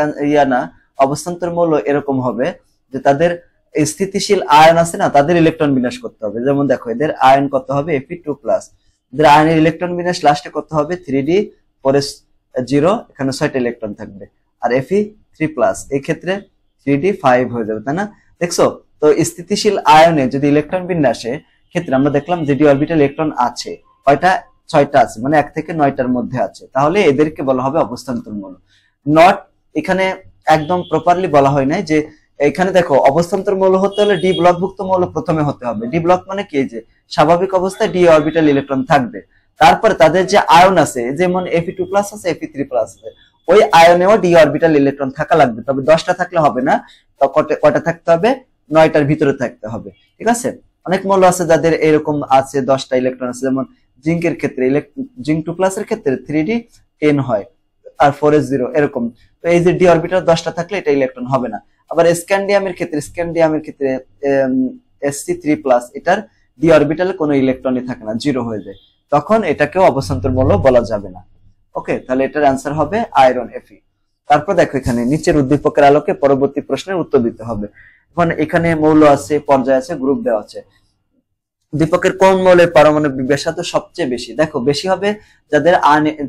না। অবস্থান্তর মৌল এরকম হবে যে তাদের স্থিতিশীল আয়ন আছে না, তাদের ইলেকট্রন বিন্যাস করতে হবে। যেমন দেখো এদের আয়ন কত হবে Fe2+, এদের আয়নের ইলেকট্রন বিন্যাস লাস্টে কত হবে 3d4s0, এখানে 6টা ইলেকট্রন থাকবে, আর Fe3+, এই ক্ষেত্রে 3d5 হয়ে যাবে, তাই না? দেখছো তো স্থিতিশীল আয়নে যদি ইলেকট্রন বিন্যাসে ক্ষেত্রে আমরা দেখলাম যে ডি অরবিটাল ইলেকট্রন আছে কয়টা, 6টা আছে, মানে 1 থেকে 9টার মধ্যে আছে, তাহলে এদেরকে বলা হবে অবস্থান্তর মৌল। নট এখানে একদম প্রপারলি বলা হয় নাই যে এখানে দেখো অবস্থান্তর মৌল হতে হলে ডি ব্লকভুক্ত মৌল প্রথমে হতে হবে। ডি ব্লক মানে কি, যে স্বাভাবিক অবস্থায় ডি অরবিটাল ইলেকট্রন থাকবে, তারপরে তাদের যে আয়ন আছে যেমন Fe2+ আছে Fe3+ আছে, ওই আয়নেও ডি অরবিটাল ইলেকট্রন থাকা লাগবে। তবে 10টা থাকলে হবে না, তো কয়টা থাকতে হবে, 9টার ভিতরে থাকতে হবে। ঠিক আছে, অনেক মৌল আছে যাদের এরকম আছে 10টা ইলেকট্রন আছে, যেমন জিঙ্কের ক্ষেত্রে জিঙ্ক 2+ এর ক্ষেত্রে 3d10 হয় আর 4s0 এরকম। তো এই যে ডি অরবিটাল 10টা থাকলে এটা ইলেকট্রন হবে না। আবার স্ক্যান্ডিয়ামের ক্ষেত্রে Sc3+, এটার ডি অরবিটালে কোনো ইলেকট্রনই থাকে না, 0 হয়ে যায়, তখন এটাকেও অবস্থান্তর মৌল বলা যাবে না। ওকে, তাহলে এটার অ্যান্সার হবে আয়রন Fe। তারপর দেখো এখানে নিচের উদ্দীপকের আলোকে পরবর্তী প্রশ্নের উত্তর দিতে হবে। এখন এখানে মৌল আছে, পর্যায় আছে, গ্রুপ দেওয়া আছে। উদ্দীপকের কোন মৌলের পারমাণবিক ব্যাসার্ধ সবচেয়ে বেশি? দেখো বেশি হবে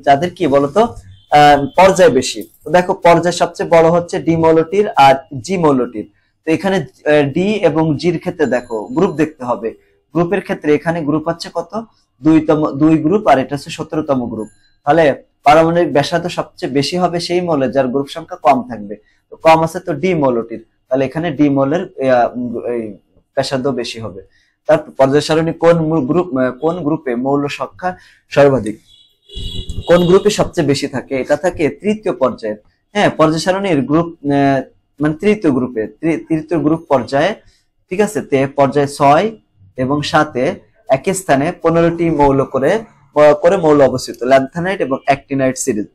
যাদের কি বলতো পর্যায় বেশি। তো দেখো পর্যায় সবচেয়ে বড় হচ্ছে ডি মৌলটির আর জি মৌলটির। তো এখানে ডি এবং জির ক্ষেত্রে দেখো গ্রুপ দেখতে হবে। গ্রুপের ক্ষেত্রে এখানে গ্রুপ হচ্ছে কত, 2 গ্রুপ, আর এটা হচ্ছে 17তম গ্রুপ। তাহলে পারমাণবিক ব্যাসার্ধ সবচেয়ে বেশি হবে সেই মৌলের যার গ্রুপ সংখ্যা কম থাকবে। তো কম আছে তো ডি মৌলটির, তাহলে এখানে ডি মৌলের ব্যাসার্ধ বেশি হবে। তারপর পর্যায় সারণী কোন গ্রুপে মৌল সংখ্যা সর্বাধিক, কোন গ্রুপে সবচেয়ে বেশি থাকে? এটা থাকে তৃতীয় পর্যায়ে। হ্যাঁ, পর্যায় সারণীর গ্রুপ মানে তৃতীয় গ্রুপ পর্যায়ে। ঠিক আছে, পর্যায়ে 6 এবং 7-এ একই স্থানে 15টি মৌল করে মৌল অবস্থিত, ল্যান্থানাইট এবং অ্যাক্টিনাইট সিরিজ।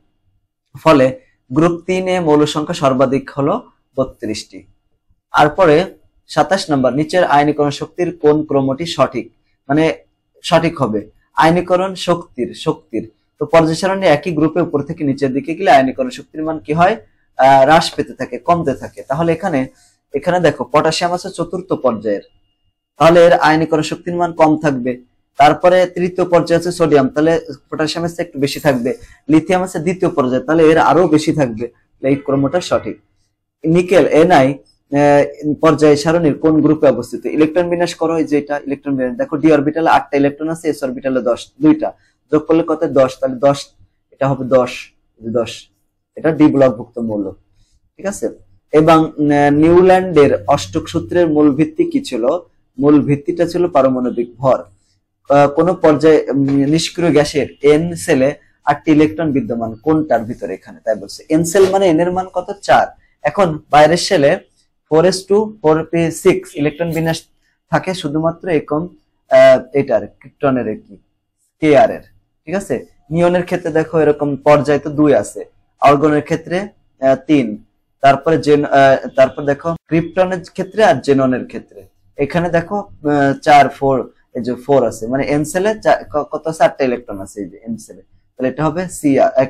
ফলে গ্রুপ 3-এ মৌল সংখ্যা সর্বাধিক হলো 32টি। তারপরে 27 নম্বর, নিচের আয়নীকরণ শক্তির কোন ক্রমটি সঠিক, মানে সঠিক হবে? আয়নীকরণ শক্তির তো পর্যায় সারণী একই গ্রুপে উপর থেকে নিচের দিকে গেলে আয়নীকরণ শক্তির মান কি হয়, হ্রাস পেতে থাকে, কমতে থাকে। তাহলে এখানে দেখো পটাশিয়াম আছে 4র্থ পর্যায়ের, তাহলে এর আয়নীকরণ শক্তির মান কম থাকবে। তারপরে 3য় পর্যায়ে আছে সোডিয়াম, তাহলে পটাশিয়ামের চেয়ে একটু বেশি থাকবে। লিথিয়াম আছে 2য় পর্যায়ে, তাহলে এর আরো বেশি থাকবে। এই ক্রমটা সঠিক। নিকেল Ni পর্যায় সারণীর কোন গ্রুপে অবস্থিত? ইলেকট্রন বিন্যাস করো, যেটা ইলেকট্রন বিন্যাস দেখো ডি অরবিটালে 8টা ইলেকট্রন আছে, এস অরবিটালে 2টা, যোগ করলে কত 10, তাহলে 10 এটা হবে 10, এটা ডি ব্লকভুক্ত মৌল। ঠিক আছে, এবং নিউল্যান্ডের অষ্টক সূত্রের মূল ভিত্তি কি ছিল? মূল ভিত্তিটা ছিল পারমাণবিক ভর। কোন পর্যায়ে নিষ্ক্রিয় গ্যাসের এন সেলে 8টি ইলেকট্রন বিদ্যমান, কোনটার ভিতরে? এখানে তাই বলছে এন সেল মানে এন এর মান কত 4। এখন বাইরের সেলে 4s2 4p6 ইলেকট্রন বিন্যাস থাকে শুধুমাত্র একম এটার ক্রিপ্টনের কি কেআর এর। ঠিক আছে, নিয়নের ক্ষেত্রে দেখো এরকম পর্যায় তো 2 আছে, আর্গনের ক্ষেত্রে 3। তারপরে তারপর দেখো ক্রিপ্টনের ক্ষেত্রে আর জেননের ক্ষেত্রে এখানে দেখো 4 4, এই যে 4 আছে, মানে এন সেলে কত আছে, 8টা ইলেকট্রন আছে এই যে এন সেলে, তাহলে এটা হবে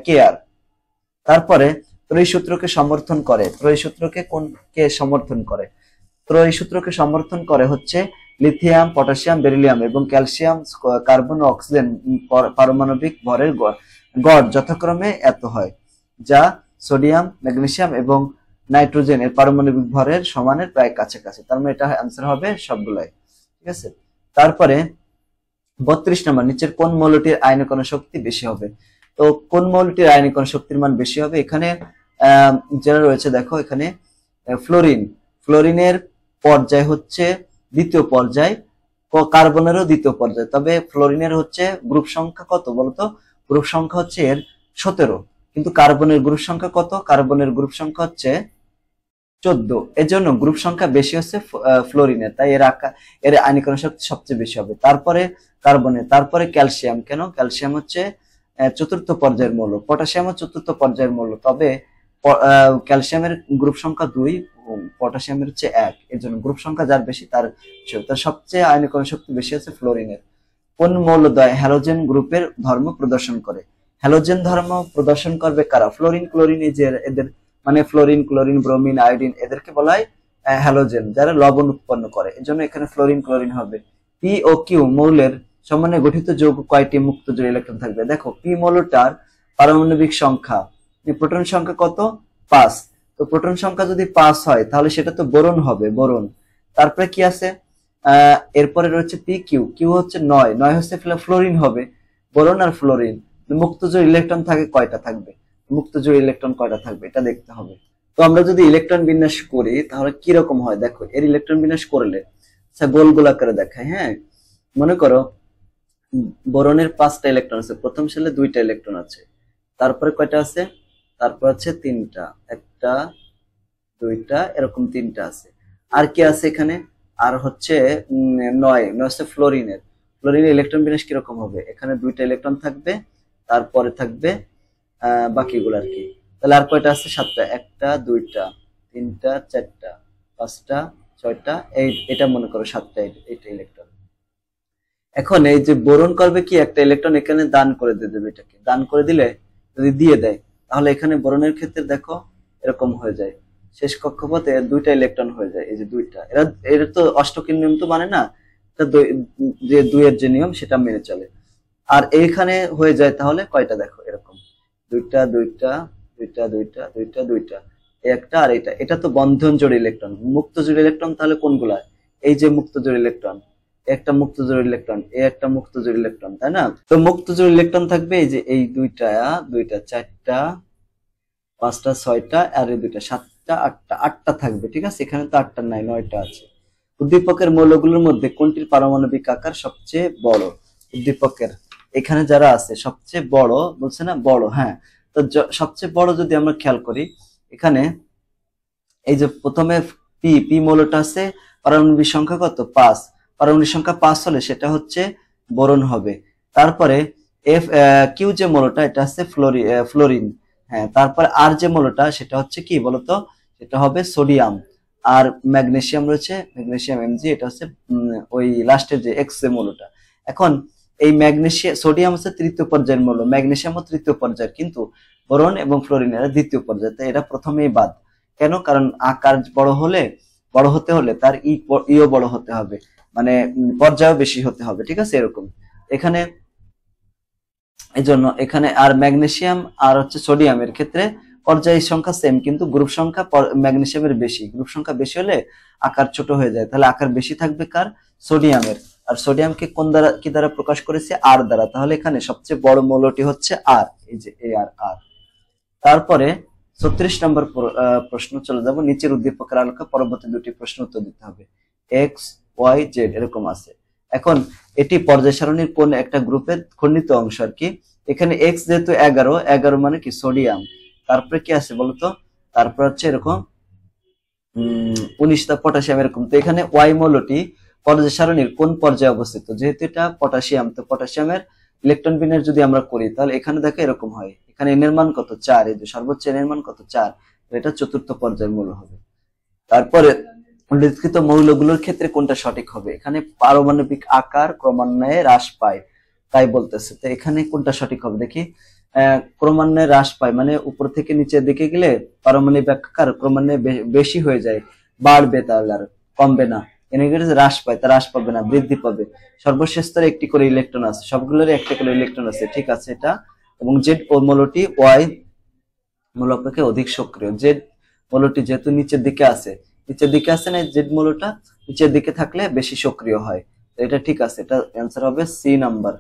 কে আর। তারপরে ত্রয়ী সূত্রকে সমর্থন করে, ত্রয়ী সূত্রকে কে সমর্থন করে? ত্রয়ী সূত্রকে সমর্থন করে হচ্ছে লিথিয়াম, পটাশিয়াম, বেরিলিয়াম এবং ক্যালসিয়াম, কার্বন ও অক্সিজেন পারমাণবিক ভরের গড় যথাক্রমে এত হয়, যা সোডিয়াম, ম্যাগনেসিয়াম এবং নাইট্রোজেন এর পারমাণবিক ভরের সমানের প্রায় কাছাকাছি। তার মানে এটা आंसर হবে সবগুলাই, ঠিক আছে। তারপরে 32 নম্বর, নিচের কোন মৌলটির আয়নীকরণ শক্তি বেশি হবে? তো কোন মৌলটির আয়নীকরণ শক্তির মান বেশি হবে? এখানে যেটা রয়েছে দেখো, এখানে ফ্লোরিন, ফ্লোরিনের পর্যায় হচ্ছে দ্বিতীয় পর্যায়, কার্বনেরও দ্বিতীয় পর্যায়, তবে ফ্লোরিনের হচ্ছে গ্রুপ সংখ্যা কত বলতো? গ্রুপ সংখ্যা হচ্ছে এর 17, কিন্তু কার্বনের গ্রুপ সংখ্যা কত? কার্বনের গ্রুপ সংখ্যা হচ্ছে 14, এজন্য গ্রুপ সংখ্যা বেশি হচ্ছে ফ্লোরিনের, তাই এর আয়নীকরণ শক্তি সবচেয়ে বেশি হবে। তারপরে কার্বনের, তারপরে ক্যালসিয়াম, কেন? ক্যালসিয়াম হচ্ছে চতুর্থ পর্যায়ের মৌল, পটাশিয়ামও চতুর্থ পর্যায়ের মৌল, তবে ক্যালসিয়ামের গ্রুপ সংখ্যা 2, পটাশিয়ামের হচ্ছে 1, এর জন্য গ্রুপ সংখ্যা যার বেশি তার সবচেয়ে আয়নীকরণ শক্তি বেশি আছে ফ্লোরিনের। কোন মৌলদ্বয় হ্যালোজেন গ্রুপের ধর্ম প্রদর্শন করে? হ্যালোজেন ধর্ম প্রদর্শন করবে কারা? ফ্লোরিন, ক্লোরিন, এই যে এদের মানে ফ্লোরিন, ক্লোরিন, ব্রোমিন, আয়োডিন, এদেরকে বলা হয় হ্যালোজেন, যারা লবণ উৎপন্ন করে, এজন্য এখানে ফ্লোরিন, ক্লোরিন হবে। পি ও কিউ মৌলের সমন্বয়ে গঠিত যৌগ কয়টি মুক্ত জোড় ইলেকট্রন থাকবে? দেখো পি মৌলটার পারমাণবিক সংখ্যা, প্রোটন সংখ্যা কত? 5। তো প্রোটন সংখ্যা যদি 5 হয় তাহলে সেটা তো বোরন হবে, বোরন। তারপরে কি আছে? এরপরে রয়েছে পি কিউ, কিউ হচ্ছে 9, 9 হচ্ছে ফ্লোরিন হবে, বোরন আর ফ্লোরিন। মুক্ত জোড় ইলেকট্রন থাকে কয়টা থাকবে? মুক্ত জোড় ইলেকট্রন কয়টা থাকবে এটা দেখতে হবে। তো আমরা যদি ইলেকট্রন বিন্যাস করি তাহলে কি রকম হয় দেখো, এর ইলেকট্রন বিন্যাস করলে আচ্ছা গোল গোল আকারে দেখায়। হ্যাঁ, মনে করো বোরনের 5টা ইলেকট্রন আছে, প্রথম শেলে 2টা ইলেকট্রন আছে, তারপরে কয়টা আছে? তারপর আছে 3টা, 1টা 2টা এরকম 3টা আছে। আর কি আছে এখানে? আর হচ্ছে 9 হচ্ছে ফ্লোরিনের। ফ্লোরিনের ইলেকট্রন বিন্যাস কিরকম হবে? এখানে 2টা ইলেকট্রন থাকবে, তারপরে থাকবে বাকিগুলো আর কি। তাহলে আর কয়টা আছে? 7টা, 1টা 2টা 3টা 4টা 5টা 6টা, এটা মনে করো 7টা, এইটা ইলেকট্রন। এখন এই যে বোরন করবে কি, একটা ইলেকট্রন এখানে দান করে দিয়ে দেবে, এটাকে দান করে দিলে যদি দিয়ে দেয় তাহলে এখানে বোরনের ক্ষেত্রে দেখো এরকম হয়ে যায়, শেষ কক্ষপথে 2টা ইলেকট্রন হয়ে যায়, এই যে 2টা। এরা তো অষ্টকের নিয়ম তো মানে না, যে 2 এর যে নিয়ম সেটা মেনে চলে। আর এইখানে হয়ে যায় তাহলে কয়টা দেখো এরকম 2টা 2টা 2টা 2টা 2টা 2টা, একটা আর এটা তো বন্ধন জোড় ইলেকট্রন। মুক্ত জোড় ইলেকট্রন তাহলে কোনগুলা? এই যে মুক্ত জোড় ইলেকট্রন, একটা মুক্ত জোড় ইলেকট্রন, একটা মুক্ত জোড় ইলেকট্রন, তাই না? তো মুক্ত জোড় ইলেকট্রন থাকবে এই যে এই 2টা 4টা 5টা 6টা আর এই 2টা 7টা 8টা থাকবে, ঠিক আছে। এখানে তো 8টা নাই, 9টা আছে। উদ্দীপকের মৌলগুলোর মধ্যে কোনটির পারমাণবিক আকার সবচেয়ে বড়? উদ্দীপকের এখানে যারা আছে সবচেয়ে বড় বলছে না, বড়, হ্যাঁ। তো সবচেয়ে বড় যদি আমরা খেয়াল করি, এখানে এই যে প্রথমে পি মৌলটা আছে, পারমাণবিক সংখ্যা কত? 5। পারমাণবিক সংখ্যা 5 হলে সেটা হচ্ছে বোরন হবে। তারপরে কিউ যে মৌলটা, এটা হচ্ছে ফ্লোরিন, হ্যাঁ। তারপর আর যে মৌলটা সেটা হচ্ছে কি বলতো? সেটা হবে সোডিয়াম। আর ম্যাগনেসিয়াম রয়েছে, ম্যাগনেসিয়াম এমজি, এটা হচ্ছে ওই লাস্টের যে এক্স যে মৌলটা। এখন এই সোডিয়াম হচ্ছে তৃতীয় পর্যায়ের মৌল, ম্যাগনেসিয়ামও তৃতীয় পর্যায়ের, কিন্তু বোরন এবং ফ্লোরিন এরা দ্বিতীয় পর্যায়ে, তাই এটা প্রথমেই বাদ। কেন? কারণ আকার বড় হতে হলে তার ইও বড় হতে হবে, মানে পর্যায়ও বেশি হতে হবে, ঠিক আছে, এরকম। এখানে এই জন্য এখানে আর ম্যাগনেসিয়াম আর হচ্ছে সোডিয়ামের ক্ষেত্রে পর্যায় সংখ্যা সেম, কিন্তু গ্রুপ সংখ্যা ম্যাগনেসিয়ামের বেশি। গ্রুপ সংখ্যা বেশি হলে আকার ছোট হয়ে যায়, তাহলে আকার বেশি থাকবে কার? সোডিয়ামের। আর সোডিয়ামকে কোন দ্বারা কি দ্বারা প্রকাশ করেছে? আর দ্বারা। তাহলে এখানে সবচেয়ে বড় মৌলটি হচ্ছে আর, এই যে এ আর আর। তারপরে 36 নম্বর প্রশ্ন চলে যাব। নিচের উদ্দীপকের আলোকে পরবর্তী দুটি প্রশ্ন উত্তর দিতে হবে। এক্স ওয়াই জেড এরকম আছে। এখন এটি পর্যায় সারণীর কোন একটা গ্রুপের খণ্ডিত অংশ আর কি। এখানে এক্স যেহেতু 11 মানে কি সোডিয়াম, তারপরে কি আছে বলতো? তারপর হচ্ছে এরকম 19টা পটাশিয়াম, এরকম। তো এখানে ওয়াই মৌলটি পর্যায় সারণীর কোন পর্যায়ে অবস্থিত? যেহেতু এটা পটাশিয়াম, তো পটাশিয়ামের ইলেকট্রন বিন্যাস যদি আমরা করি তাহলে এখানে দেখো এরকম হয়। এখানে এন এর মান কত? 4, এই যে সর্বোচ্চ এন এর মান কত? 4। এটা চতুর্থ পর্যায়ের মৌল হবে। তারপরে উল্লেখিত মৌলগুলোর ক্ষেত্রে কোনটা সঠিক হবে, এখানে পারমাণবিক আকার ক্রমান্বয়ে হ্রাস পায় তাই বলতেছে, তো এখানে কোনটা সঠিক হবে দেখি। ক্রমান্বয়ে হ্রাস পায় মানে উপর থেকে নিচের দিকে গেলে পারমাণবিক আকার ক্রমান্বয়ে বেশি হয়ে যায়, বাড়বে, তাহলে আর কমবে না। হ্রাস পায়, তা হ্রাস পাবে না, বৃদ্ধি পাবে। সর্বশেষ স্তরে একটি করে ইলেকট্রন আছে, সবগুলোর একটা করে ইলেকট্রন আছে, ঠিক আছে এটা। এবং জেড মৌলটি ওয়াই মৌল অপেক্ষা অধিক সক্রিয়। জেড মৌলটি যেহেতু নিচের দিকে আছে না, জেড মৌলটা নিচের দিকে থাকলে বেশি সক্রিয় হয়, তো এটা ঠিক আছে, এটা অ্যান্সার হবে সি নাম্বার।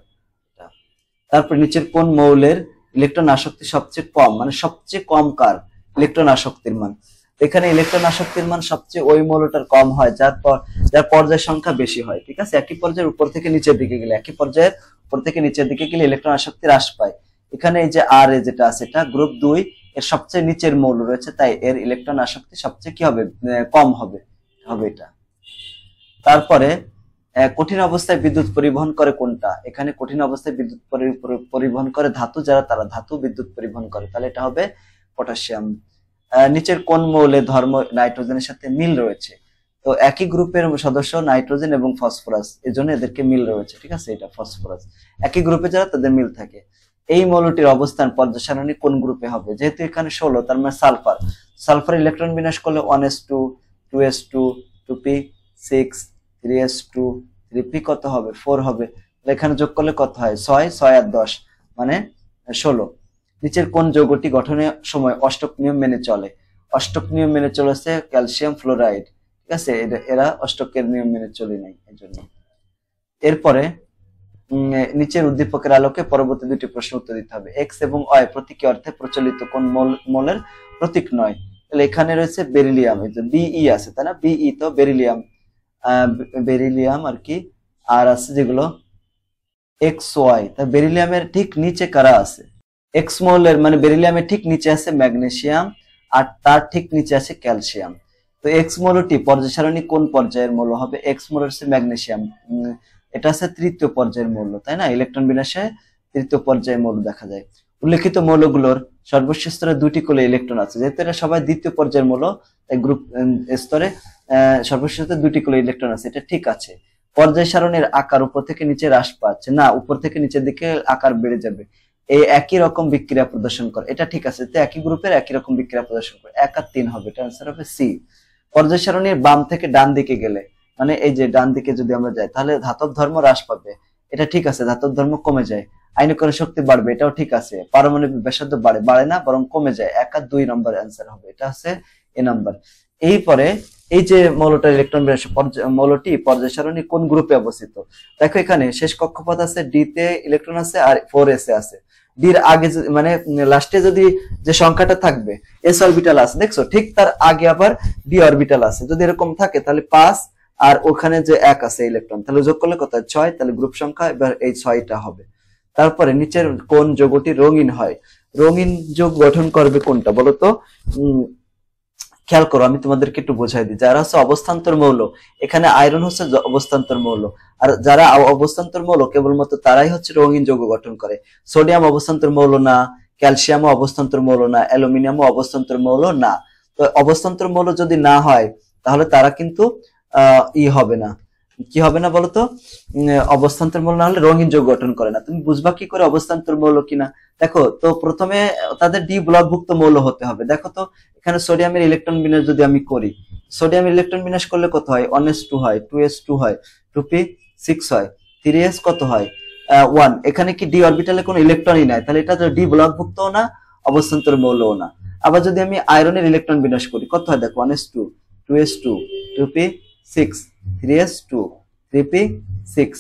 তারপর নিচের কোন মৌলের ইলেকট্রন আসক্তি সবচেয়ে কম, মানে সবচেয়ে কম কার ইলেকট্রন আসক্তির মান। এখানে ইলেকট্রন আসক্তির মান সবচেয়ে ওই মৌলটার কম হয় যার পর্যায় সংখ্যা বেশি হয়, ঠিক আছে। একই পর্যায়ের উপর থেকে নিচের দিকে গেলে ইলেকট্রন আসক্তি হ্রাস পায়। এখানে এই যে আর এ যেটা আছে, এটা গ্রুপ 2 এর সবচেয়ে নিচের মৌল রয়েছে, তাই এর ইলেকট্রন আসক্তি সবচেয়ে কি হবে, কম হবে এটা। তারপরে কঠিন অবস্থায় বিদ্যুৎ পরিবহন করে কোনটা, এখানে কঠিন অবস্থায় বিদ্যুৎ পরিবহন করে ধাতু, তারা ধাতু বিদ্যুৎ পরিবহন করে, তাহলে এটা হবে পটাশিয়াম। নিচের কোন মৌলের ধর্ম নাইট্রোজেনের সাথে মিল রয়েছে, তো একই গ্রুপের সদস্য নাইট্রোজেন এবং ফসফরাস, এজন্য এদেরকে মিল রয়েছে, ঠিক আছে, এটা ফসফরাস। একই গ্রুপে যারা তাদের মিল থাকে। এই মৌলটির অবস্থান পর্যায় সারণী কোন গ্রুপে হবে, যেহেতু এখানে 16, তার মানে সালফার ইলেকট্রন বিন্যাস করলে 1s2 2s2 2p6 3s2 3p কত হবে, 4 হবে। এখানে যোগ করলে কত হয়, 6 6 আর 10 মানে 16। নিচের কোন যৌগটি গঠনের সময় অষ্টক নিয়ম মেনে চলে, অষ্টক নিয়ম মেনে চলেছে ক্যালসিয়াম ফ্লোরাইড, ঠিক আছে, এরা অষ্টকের নিয়ম মেনে চলে নাই এই জন্য। এরপরে নিচের উদ্দীপকের আলোকে পরবর্তী দুটি প্রশ্ন উত্তর দিতে হবে। এক্স এবং ওয়াই প্রতীকী অর্থে প্রচলিত কোন মৌলের প্রতীক নয়, তাহলে এখানে রয়েছে বেরিলিয়াম, এই যে বিই আছে তাই না, বিই তো বেরিলিয়াম আর কি, আর আছে যেগুলো এক্স ওয়াই, তা বেরিলিয়ামের ঠিক নিচে কারা আছে, এক্স মৌলের মানে বেরিলিয়ামের ঠিক নিচে আছে ম্যাগনেসিয়াম, আর তার ঠিক নিচে আছে ক্যালসিয়াম। তো এক্স মৌলটি পর্যায় সারণী কোন পর্যায়ের মৌল হবে, এক্স মৌল হচ্ছে ম্যাগনেসিয়াম, এটা আছে তৃতীয় পর্যায়ের মৌল, তাই না, ইলেকট্রন বিন্যাসে তৃতীয় পর্যায়ের মৌল দেখা যায়। উল্লেখিত মৌলগুলোর সর্বশেষ স্তরে 2টি করে ইলেকট্রন আছে, যেহেতু এরা সবাই দ্বিতীয় পর্যায়ের মৌল, তাই গ্রুপ স্তরে সর্বশেষ স্তরে 2টি করে ইলেকট্রন আছে, এটা ঠিক আছে। পর্যায় সারণীর আকার উপর থেকে নিচে হ্রাস পাচ্ছে না, উপর থেকে নিচের দিকে আকার বেড়ে যাবে, এই একই রকম বিক্রিয়া প্রদর্শন করে, এটা ঠিক আছে, তো একই গ্রুপের একই রকম বিক্রিয়া প্রদর্শন করে, 1 আর 3 হবে, এটা आंसर হবে সি। পর্যায় সারণীর বাম থেকে ডান দিকে গেলে, মানে এই যে ডান দিকে যদি আমরা যাই তাহলে ধাতব ধর্ম হ্রাস পাবে, এটা ঠিক আছে, ধাতব ধর্ম কমে যায়। আয়নীকরণ শক্তি বাড়বে, এটাও ঠিক আছে। পারমাণবিক ব্যাসার্ধ বাড়ে না বরং কমে যায়, 1 আর 2 নম্বর आंसर হবে, এটা আছে এ নাম্বার। এরপরে এই যে মৌলটার ইলেকট্রন বিন্যাস মৌলটি পর্যায় সারণী কোন গ্রুপে অবস্থিত, দেখো এখানে শেষ কক্ষপথ আছে, ডি তে ইলেকট্রন আছে আর 4s এ আছে। ডির আগে মানে লাস্টে যদি যে সংখ্যাটা থাকবে এস অরবিটাল আছে, দেখছো ঠিক তার আগে আবার ডি অরবিটাল আছে, যদি এরকম থাকে তাহলে 5 আর ওখানে যে 1 আছে ইলেকট্রন, তাহলে যোগ করলে কত হয় 6, তাহলে গ্রুপ সংখ্যা এবার এই 6টা হবে। তারপরে নিচের কোন যৌগটি রঙিন হয়, রঙিন যৌগ গঠন করবে কোনটা বলতো, খেয়াল করো আমি তোমাদেরকে একটু বোঝাই দিই। যারা হচ্ছে অবস্থান্তর মৌল, এখানে আয়রন হচ্ছে অবস্থান্তর মৌল, আর যারা অবস্থান্তর মৌল কেবলমাত্র তারাই হচ্ছে রঙিন যৌগ গঠন করে। সোডিয়াম অবস্থান্তর মৌল না, ক্যালসিয়ামও অবস্থান্তর মৌল না, অ্যালুমিনিয়ামও অবস্থান্তর মৌল না। তো অবস্থান্তর মৌল যদি না হয় তাহলে তারা কিন্তু হবে না, কি হবে না বলতো, অবস্থান্তর মৌল না হলে রঙিন যৌগ গঠন করে না। তুমি বুঝবা কি করে অবস্থান্তর মৌল কিনা, দেখো তো প্রথমে তাদের ডি ব্লকভুক্ত মৌল হতে হবে। দেখো তো এখানে সোডিয়ামের ইলেকট্রন বিন্যাস যদি আমি করি, সোডিয়ামের ইলেকট্রন বিন্যাস করলে কত হয়, 1s2 হয়, 2s2 হয়, 2p6 হয়, 3s কত হয় 1। এখানে কি ডি অরবিটালে কোনো ইলেকট্রনই নাই, তাহলে এটা তো ডি ব্লকভুক্তও না অবস্থান্তর মৌলও না। আবার যদি আমি আয়রনের ইলেকট্রন বিন্যাস করি কত হয়, দেখো 1s2 2s2 2p6 3s2 3p6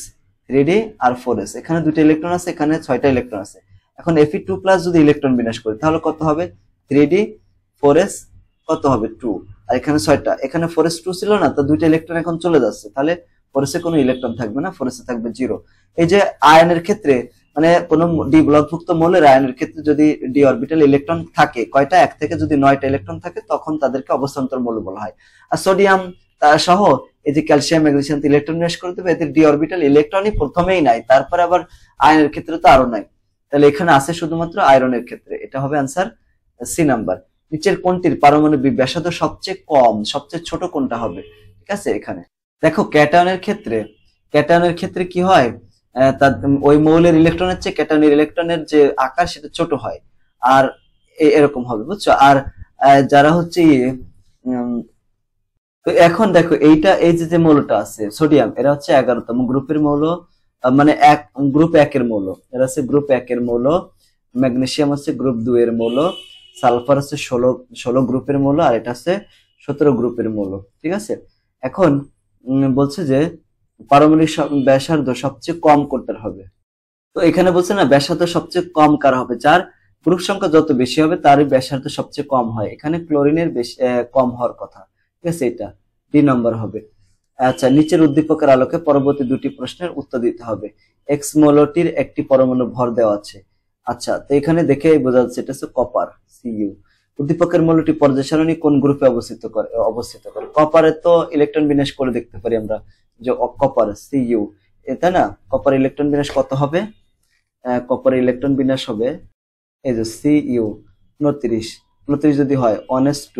3d আর 4s, এখানে 2টা ইলেকট্রন আছে, এখানে 6টা ইলেকট্রন আছে। এখন Fe2+ যদি ইলেকট্রন বিন্যাস করি তাহলে কত হবে, 3d 4s কত হবে 2, আর এখানে 6টা, এখানে 4s 2 ছিল না, তো 2টা ইলেকট্রন এখন চলে যাচ্ছে, তাহলে 4s এ কোনো ইলেকট্রন থাকবে না, 4s এ থাকবে 0। এই যে আয়নের ক্ষেত্রে মানে কোন ডি ব্লকভুক্ত মৌলের আয়নের ক্ষেত্রে যদি ডি অরবিটাল ইলেকট্রন থাকে কয়টা, 1 থেকে যদি 9টা ইলেকট্রন থাকে তখন তাদেরকে অবস্থান্তর মৌল বলা হয়। আর সোডিয়াম সহ এই যে ক্যালসিয়াম ম্যাগনেসিয়াম ইলেকট্রন বিন্যাস করে দেবে, এদের ডি অরবিটাল ইলেকট্রনই প্রথমেই নাই, তারপর আবার আয়নের ক্ষেত্রে তো আরো নাই, তাহলে এখানে আছে শুধুমাত্র আয়রনের ক্ষেত্রে, এটা হবে आंसर সি নাম্বার। নিচের কোনটির পারমাণবিক ব্যাসার্ধ সবচেয়ে কম, সবচেয়ে ছোট কোনটা হবে? ঠিক আছে, এখানে দেখো ক্যাটায়নের ক্ষেত্রে কি হয়, তার ওই মৌলের ইলেকট্রনের চেয়ে ক্যাটায়নের ইলেকট্রনের যে আকার সেটা ছোট হয়, আর এরকম হবে, বুঝছো? আর যারা হচ্ছে তো এখন দেখো এইটা, এই যে মৌলটা আছে সোডিয়াম, এরা হচ্ছে 11তম গ্রুপের মৌল, মানে গ্রুপ 1 এর মৌল, এরা হচ্ছে গ্রুপ 1 এর মৌল। ম্যাগনেসিয়াম হচ্ছে গ্রুপ 2 এর মৌল, সালফার হচ্ছে 16 গ্রুপের মৌল, আর এটা হচ্ছে 17 গ্রুপের মৌল। ঠিক আছে, এখন বলছে যে পারমাণবিক ব্যাসার্ধ সবচেয়ে কম কোনটার হবে। তো এখানে বলছে না ব্যাসার্ধ সবচেয়ে কম কার হবে, যার গ্রুপ সংখ্যা যত বেশি হবে তারই ব্যাসার্ধ সবচেয়ে কম হয়। এখানে ক্লোরিনের বেশি কম হওয়ার কথা। ঠিক আছে, এটা ডি নম্বর হবে। আচ্ছা, নিচের উদ্দীপকের আলোকে পরবর্তী দুটি প্রশ্নের উত্তর দিতে হবে। এক্স মৌলটির একটি পরমাণু ভর দেওয়া আছে। আচ্ছা, তো এখানে দেখে বোঝা যাচ্ছে এটা হচ্ছে কপার, সিইউ। উদ্দীপকের মৌলটি পর্যায় সারণী কোন গ্রুপে অবস্থিত করে? কপারে তো ইলেকট্রন বিন্যাস করে দেখতে পারি আমরা, যে কপার সিইউ, তাই না? কপার ইলেকট্রন বিন্যাস কত হবে? কপার ইলেকট্রন বিন্যাস হবে এই যে সিইউ 29 যদি হয় 1s2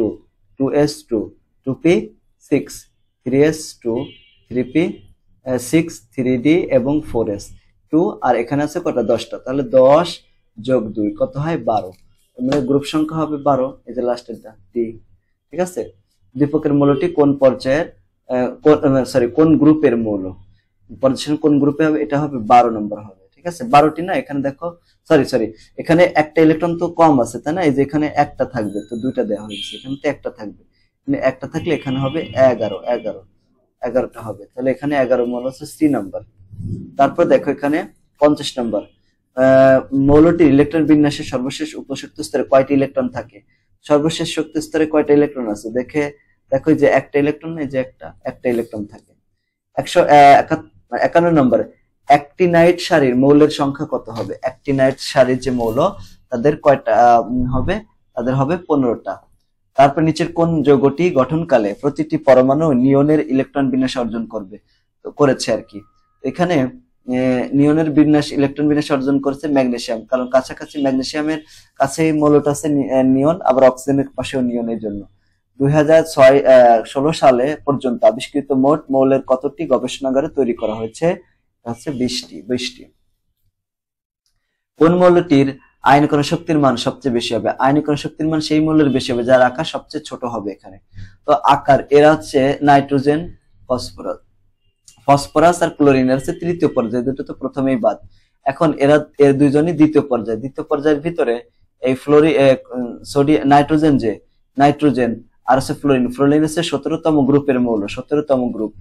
2s2 2p6 3s2 3p6 3d এবং 4s 2, আর এখানে আছে কটা? 10টা, তাহলে 10 যোগ 2 কত হয়? 12। মানে গ্রুপ সংখ্যা হবে 12, এই যে লাস্টেরটা ডি। ঠিক আছে, উদ্দীপকের মৌলটি কোন পর্যায়ের কোন গ্রুপের মৌল? পর্যায় কোন গ্রুপে হবে? এটা হবে 12 নম্বর হবে। ঠিক আছে, 12টি না, এখানে দেখো সরি এখানে একটা ইলেকট্রন তো কম আছে, তাই না? এই যে এখানে একটা থাকবে, তো দুইটা দেওয়া হয়েছে, এখানে তো একটা থাকবে, মানে একটা থাকলে এখানে হবে 11টা হবে, তাহলে এখানে 11 মৌল হচ্ছে সি নাম্বার। তারপর দেখো এখানে 50 নম্বর, মৌলটি ইলেকট্রন বিন্যাসের সর্বশেষ উপশক্তি স্তরে কয়টি ইলেকট্রন থাকে? সর্বশেষ শক্তি স্তরে কয়টা ইলেকট্রন আছে? দেখো যে একটা ইলেকট্রন, এই যে একটা ইলেকট্রন থাকে। 151 নম্বরে অ্যাক্টিনাইট সারির মৌলের সংখ্যা কত হবে? অ্যাক্টিনাইট সারির যে মৌল তাদের কয়টা হবে? তাদের হবে 15টা। তারপর নিচের কোন যৌগটি গঠনকালে প্রতিটি পরমাণু নিয়নের ইলেকট্রন বিন্যাস অর্জন করেছে আর কি? এখানে নিয়নের ইলেকট্রন বিন্যাস অর্জন করেছে ম্যাগনেসিয়াম, কারণ কাছাকাছি ম্যাগনেসিয়ামের কাছে মৌলটা আছে নিয়ন, আবার অক্সিজেনের পাশেও নিয়নের জন্য। 2016 সালে পর্যন্ত আবিষ্কৃত মোট মৌলের কতটি গবেষণাগারে তৈরি করা হয়েছে? হচ্ছে 20টি। কোন মৌলটির আয়নীকরণ শক্তির মান সবচেয়ে বেশি হবে? আয়নীকরণ শক্তির মান সেই মৌলের বেশি হবে যার আকার সবচেয়ে ছোট হবে। এখানে তো আকার, এরা হচ্ছে নাইট্রোজেন, ফসফরাস আর ক্লোরিন, এর হচ্ছে তৃতীয় পর্যায়ে, দুটো তো প্রথমেই বাদ। এখন এর দুইজনই দ্বিতীয় পর্যায়ের ভিতরে এই নাইট্রোজেন আর হচ্ছে ফ্লোরিন হচ্ছে 17তম গ্রুপের মৌল, 17তম গ্রুপ,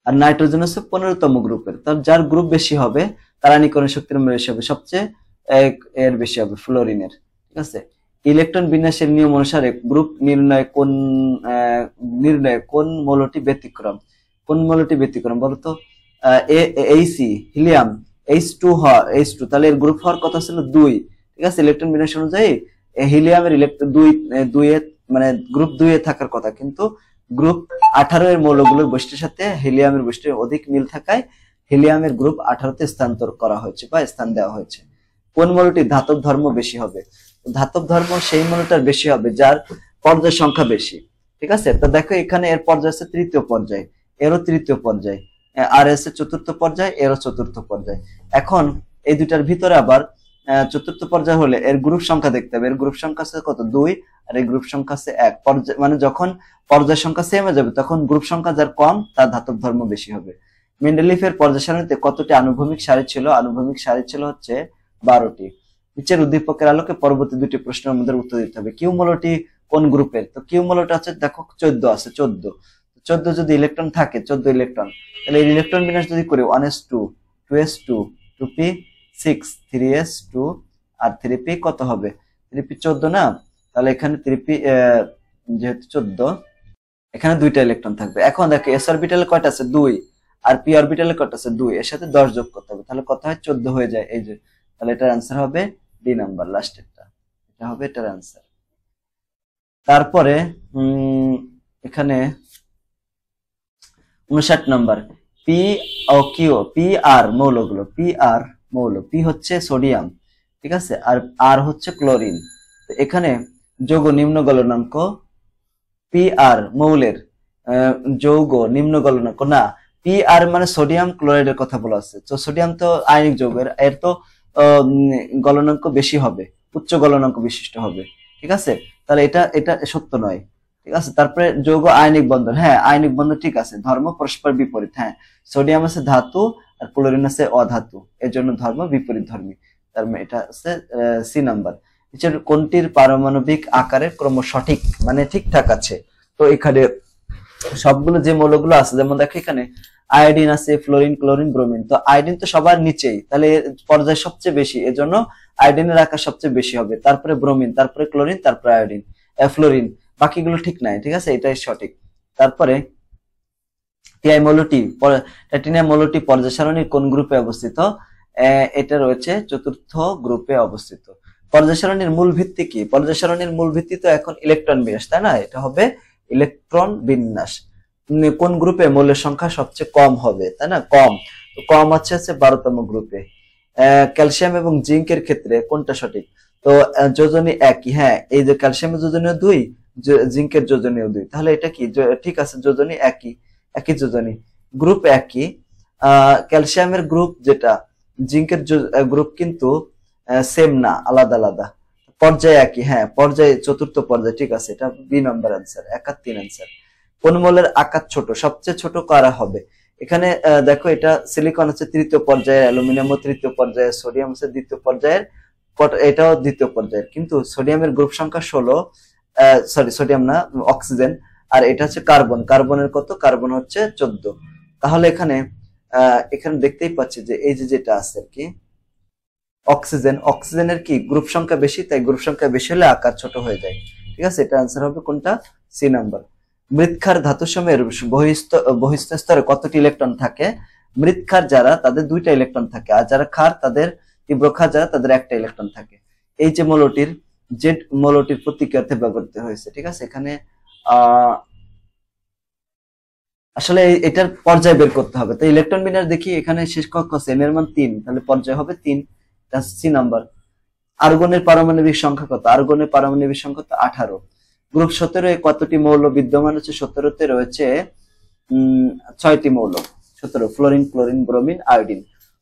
আর নাইট্রোজেন হচ্ছে 15তম গ্রুপের। তার যার গ্রুপ বেশি হবে তার আয়নীকরণ শক্তির মান বেশি হবে, সবচেয়ে এর বেশি হবে ফ্লোরিনের। ঠিক আছে, ইলেকট্রন বিন্যাসের নিয়ম অনুসারে গ্রুপ নির্ণয় কোন মৌলটি ব্যতিক্রম? কোন মৌলটি ব্যতিক্রম বলতো? এইসি হিলিয়াম H2 তাহলে এর গ্রুপ হওয়ার কথা ছিল 2। ঠিক আছে, ইলেকট্রন বিন্যাস অনুযায়ী হিলিয়ামের ইলেকট্রন 2 মানে গ্রুপ 2 এ থাকার কথা, কিন্তু গ্রুপ 18 এর মৌলগুলোর বৈশিষ্ট্যের সাথে হিলিয়ামের বৈশিষ্ট্যের অধিক মিল থাকায় হিলিয়ামের গ্রুপ 18তে স্থানান্তর করা হয়েছে বা স্থান দেওয়া হয়েছে। কোন মৌলটি ধাতব ধর্ম বেশি হবে? ধাতব ধর্ম সেই মৌলটার বেশি হবে যার পর্যায় সংখ্যা বেশি। ঠিক আছে, তো দেখো এখানে এর পর্যায় আছে তৃতীয় পর্যায়, এরও তৃতীয় পর্যায়, আর এসে চতুর্থ পর্যায়, এরও চতুর্থ পর্যায়। এখন এই দুটার ভিতরে আবার চতুর্থ পর্যায় হলে এর গ্রুপ সংখ্যা দেখতে হবে। এর গ্রুপ সংখ্যা আছে কত? 2, আর এই গ্রুপ সংখ্যা আছে 1। পর্যায় মানে যখন পর্যায় সংখ্যা সেম হয়ে যাবে তখন গ্রুপ সংখ্যা যার কম তার ধাতব ধর্ম বেশি হবে। মেন্ডেলিফের পর্যায় সারণীতে কতটি আনুভূমিক সারি ছিল? আনুভূমিক সারি ছিল হচ্ছে 12টি। নিচের উদ্দীপকের আলোকে পরবর্তী দুটি প্রশ্নের মধ্যে উত্তর দিতে হবে। কিউ মৌলটি কোন গ্রুপের? তো কিউ মৌলটা আছে দেখো 14 আছে, 14 যদি ইলেকট্রন থাকে, 14 ইলেকট্রন, তাহলে এই ইলেকট্রন বিন্যাস যদি করি 1s2 2s2 2p6 3s2 আর 3p কত হবে? 3p 14 না, তাহলে এখানে 3p যেহেতু 14, এখানে দুইটা ইলেকট্রন থাকবে। এখন দেখো s অরবিটালে কয়টা আছে? 2, আর p অরবিটালে কয়টা আছে? 2, এর সাথে 10 যোগ করতে হবে, তাহলে কত হয়? 14 হয়ে যায়। এই যে, তাহলে এটার आंसर হবে ডি নাম্বার, লাস্টেরটা, এটা হবে এটার आंसर। তারপরে এখানে 59 নম্বর, P O Q, P R মৌলগুলো, পি হচ্ছে সোডিয়াম, ঠিক আছে, আর আর হচ্ছে ক্লোরিন। তো এখানে যৌগ নিম্ন গলনাঙ্ক, পি আর মৌলের যৌগ নিম্ন গলনাঙ্ক না, পি আর মানে সোডিয়াম ক্লোরাইডের কথা বলা আছে। তো সোডিয়াম তো আয়নিক যৌগের, এর তো গলনাঙ্ক বেশি হবে, উচ্চ গলনাঙ্ক বিশিষ্ট হবে, ঠিক আছে। তাহলে এটা এটা সত্য নয়, ঠিক আছে। তারপরে যৌগ আয়নিক বন্ধন, হ্যাঁ আয়নিক বন্ধন ঠিক আছে, ধর্ম পরস্পর বিপরীত, হ্যাঁ সোডিয়াম আছে ধাতু আর ক্লোরিন আছে অধাতু, এর জন্য ধর্ম বিপরীত ধর্মী, তার মানে এটা আছে সি নাম্বার। কোনটির পারমাণবিক আকারের ক্রম সঠিক মানে ঠিকঠাক আছে। তো এখানে সবগুলো যে মৌলগুলো আছে, যেমন দেখো এখানে আয়োডিন আছে, ফ্লোরিন, ক্লোরিন, ব্রোমিন, তো আয়োডিন তো সবার নিচেই, তাহলে পর্যায় সবচেয়ে বেশি, এজন্য আয়োডিনের আকার সবচেয়ে বেশি হবে, তারপরে ব্রোমিন, তারপরে ক্লোরিন, তারপরে আয়োডিন, ফ্লোরিন, বাকিগুলো ঠিক নাই, ঠিক আছে, এটাই সঠিক। তারপরে টাইটানিয়াম মৌলটি পর্যায় সারণীর কোন গ্রুপে অবস্থিত? এটা রয়েছে চতুর্থ গ্রুপে অবস্থিত। পর্যায় সারণীর মূল ভিত্তি কি? পর্যায় সারণীর মূল ভিত্তি তো এখন ইলেকট্রন বিন্যাস, তাই না? এটা হবে ইলেকট্রন বিন্যাস। কোন গ্রুপে মৌলের সংখ্যা সবচেয়ে কম হবে, তাই না? কম, তো কম আছে 12তম গ্রুপে। ক্যালসিয়াম এবং জিঙ্কের ক্ষেত্রে কোনটা সঠিক? তো যোজনী একই, হ্যাঁ এই যে ক্যালসিয়ামের যোজনীয় 2, জিঙ্কের যোজনীয় 2, তাহলে এটা কি ঠিক আছে, যোজনী একই, একই যোজনী, গ্রুপ একই। ক্যালসিয়ামের গ্রুপ যেটা, জিঙ্কের গ্রুপ কিন্তু সেম না, আলাদা আলাদা। পর্যায়ে একই, হ্যাঁ পর্যায়ে চতুর্থ পর্যায়ে, ঠিক আছে, এটা বি নাম্বার আনসার, 1 আর 3 আনসার। কোন মৌলের আকার ছোট? সবচেয়ে ছোট কারা হবে? এখানে দেখো এটা সিলিকন হচ্ছে তৃতীয় পর্যায়ে, অ্যালুমিনিয়ামও তৃতীয় পর্যায়ে, সোডিয়াম হচ্ছে দ্বিতীয় পর্যায়ের, এটাও দ্বিতীয় পর্যায়ের, কিন্তু সোডিয়ামের গ্রুপ সংখ্যা 16, সরি সোডিয়াম না, অক্সিজেন, আর এটা হচ্ছে কার্বন, কার্বনের কত? কার্বন হচ্ছে 14। তাহলে এখানে এখানে দেখতেই পাচ্ছি যে এই যে যেটা আছে আর কি অক্সিজেন, অক্সিজেনের কি গ্রুপ সংখ্যা বেশি, তাই গ্রুপ সংখ্যা বেশি হলে আকার ছোট হয়ে যায়, ঠিক আছে, এটা আনসার হবে কোনটা? C number. মৃৎক্ষার ধাতুসমূহের বহিস্থ স্তরে কতটি ইলেকট্রন থাকে? মৃৎক্ষার যারা তাদের 2টা ইলেকট্রন থাকে, আর যারা ক্ষার তাদের, তীব্র ক্ষার যারা তাদের 1টা ইলেকট্রন থাকে। এই যে মৌলটির, জেড মৌলটির প্রতীকার্থে ব্যবহৃত হয়েছে, ঠিক আছে। এখানে আসলে এটার পর্যায় বের করতে হবে, তো ইলেকট্রন বিন্যাস দেখি, এখানে শেষ কক্ষ আছে, এর মান 3, তাহলে পর্যায় হবে 3, সি নাম্বার। আর্গনের পারমাণবিক সংখ্যা কত? আর্গনের পারমাণবিক সংখ্যা তো 18। গ্রুপ 17 এ কতটি মৌল বিদ্যমান আছে? 17তে রয়েছে 6টি মৌল। 17, fluorine, chlorine, bromine, iodine,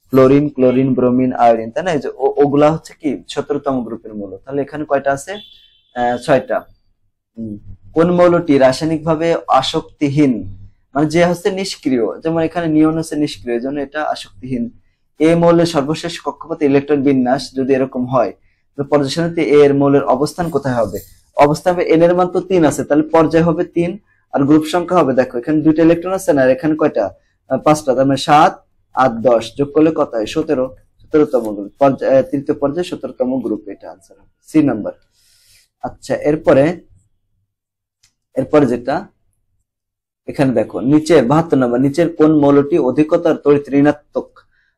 fluorine, chlorine, bromine, iodine, তাই না? এই যে ওগুলা হচ্ছে কি 17তম গ্রুপের মৌল, তাহলে এখানে কয়টা আছে? 6টা। কোন মৌলটি রাসায়নিকভাবে আসক্তিহীন, মানে যে হচ্ছে নিষ্ক্রিয়, যেমন এখানে নিয়ন হচ্ছে নিষ্ক্রিয়, এজন্য এটা আসক্তিহীন। এ মৌলের সর্বশেষ কক্ষপথে ইলেকট্রন বিন্যাস যদি এরকম হয়, তো পর্যায় সারণীতে এর মৌলের অবস্থান কোথায় হবে? অবস্থান হবে, এন এর মান তো 3 আছে, তাহলে পর্যায় হবে 3, আর গ্রুপ সংখ্যা হবে, দেখো এখানে 2টা ইলেকট্রন আছে না, আর এখানে কয়টা? 5টা, তার মানে 7 আর 10 যোগ করলে কত হয়? 17, 17তম গ্রুপ, তৃতীয় পর্যায়ে 17তম গ্রুপ, এটা আনসার হবে সি নাম্বার। আচ্ছা, এরপরে যেটা এখানে দেখো নিচে 72 নম্বর, নিচের কোন মৌলটি অধিকতর তড়িৎ ঋণাত্মক?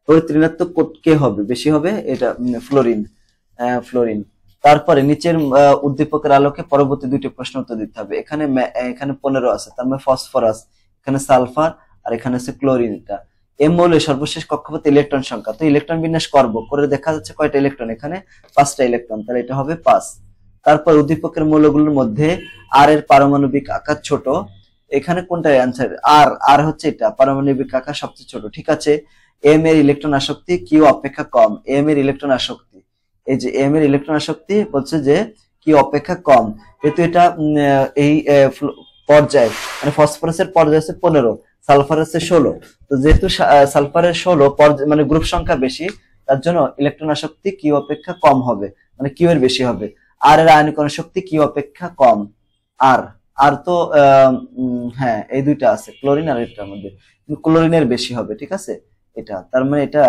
তড়িৎ ঋণাত্মক কে হবে? বেশি হবে, এটা ফ্লোরিন, ফ্লোরিন। তারপরে নিচের উদ্দীপকের আলোকে পরবর্তী 2টি প্রশ্ন উত্তর দিতে হবে। এখানে 15 আছে, তার মানে ফসফরাস, এখানে সালফার, আর এখানে আছে ক্লোরিন। এটা এম মৌলের সর্বশেষ কক্ষপথে ইলেকট্রন সংখ্যা, তো ইলেকট্রন বিন্যাস করব, করে দেখা যাচ্ছে কয়টা ইলেকট্রন, এখানে 5টা ইলেকট্রন, তাহলে এটা হবে 5। তারপর উদ্দীপকের মৌলগুলোর মধ্যে আর এর পারমাণবিক আকার ছোট, এখানে কোনটা অ্যান্সার? আর, আর হচ্ছে এটা পারমাণবিক আকার সবচেয়ে ছোট, ঠিক আছে। এম এর ইলেকট্রন আসক্তি কিউ অপেক্ষা কম, এম এর ইলেকট্রন আসক্তি, এই যে এম এর ইলেকট্রন আসক্তি বলছে যে কিউ অপেক্ষা কম, যেহেতু এটা এই পর্যায়, মানে ফসফরাসের পর্যায় আছে 15, সালফার আছে 16, তো যেহেতু সালফারের 16 পর্যায় মানে গ্রুপ সংখ্যা বেশি, তার জন্য ইলেকট্রন আসক্তি কিউ অপেক্ষা কম হবে, মানে কিউ এর বেশি হবে। আর এর আয়নীকরণ শক্তি কিউ অপেক্ষা কম, আর আর তো হ্যাঁ এই 2টা আছে, ক্লোরিন আর এটার মধ্যে ক্লোরিনের বেশি হবে, ঠিক আছে, এটা তার মানে এটা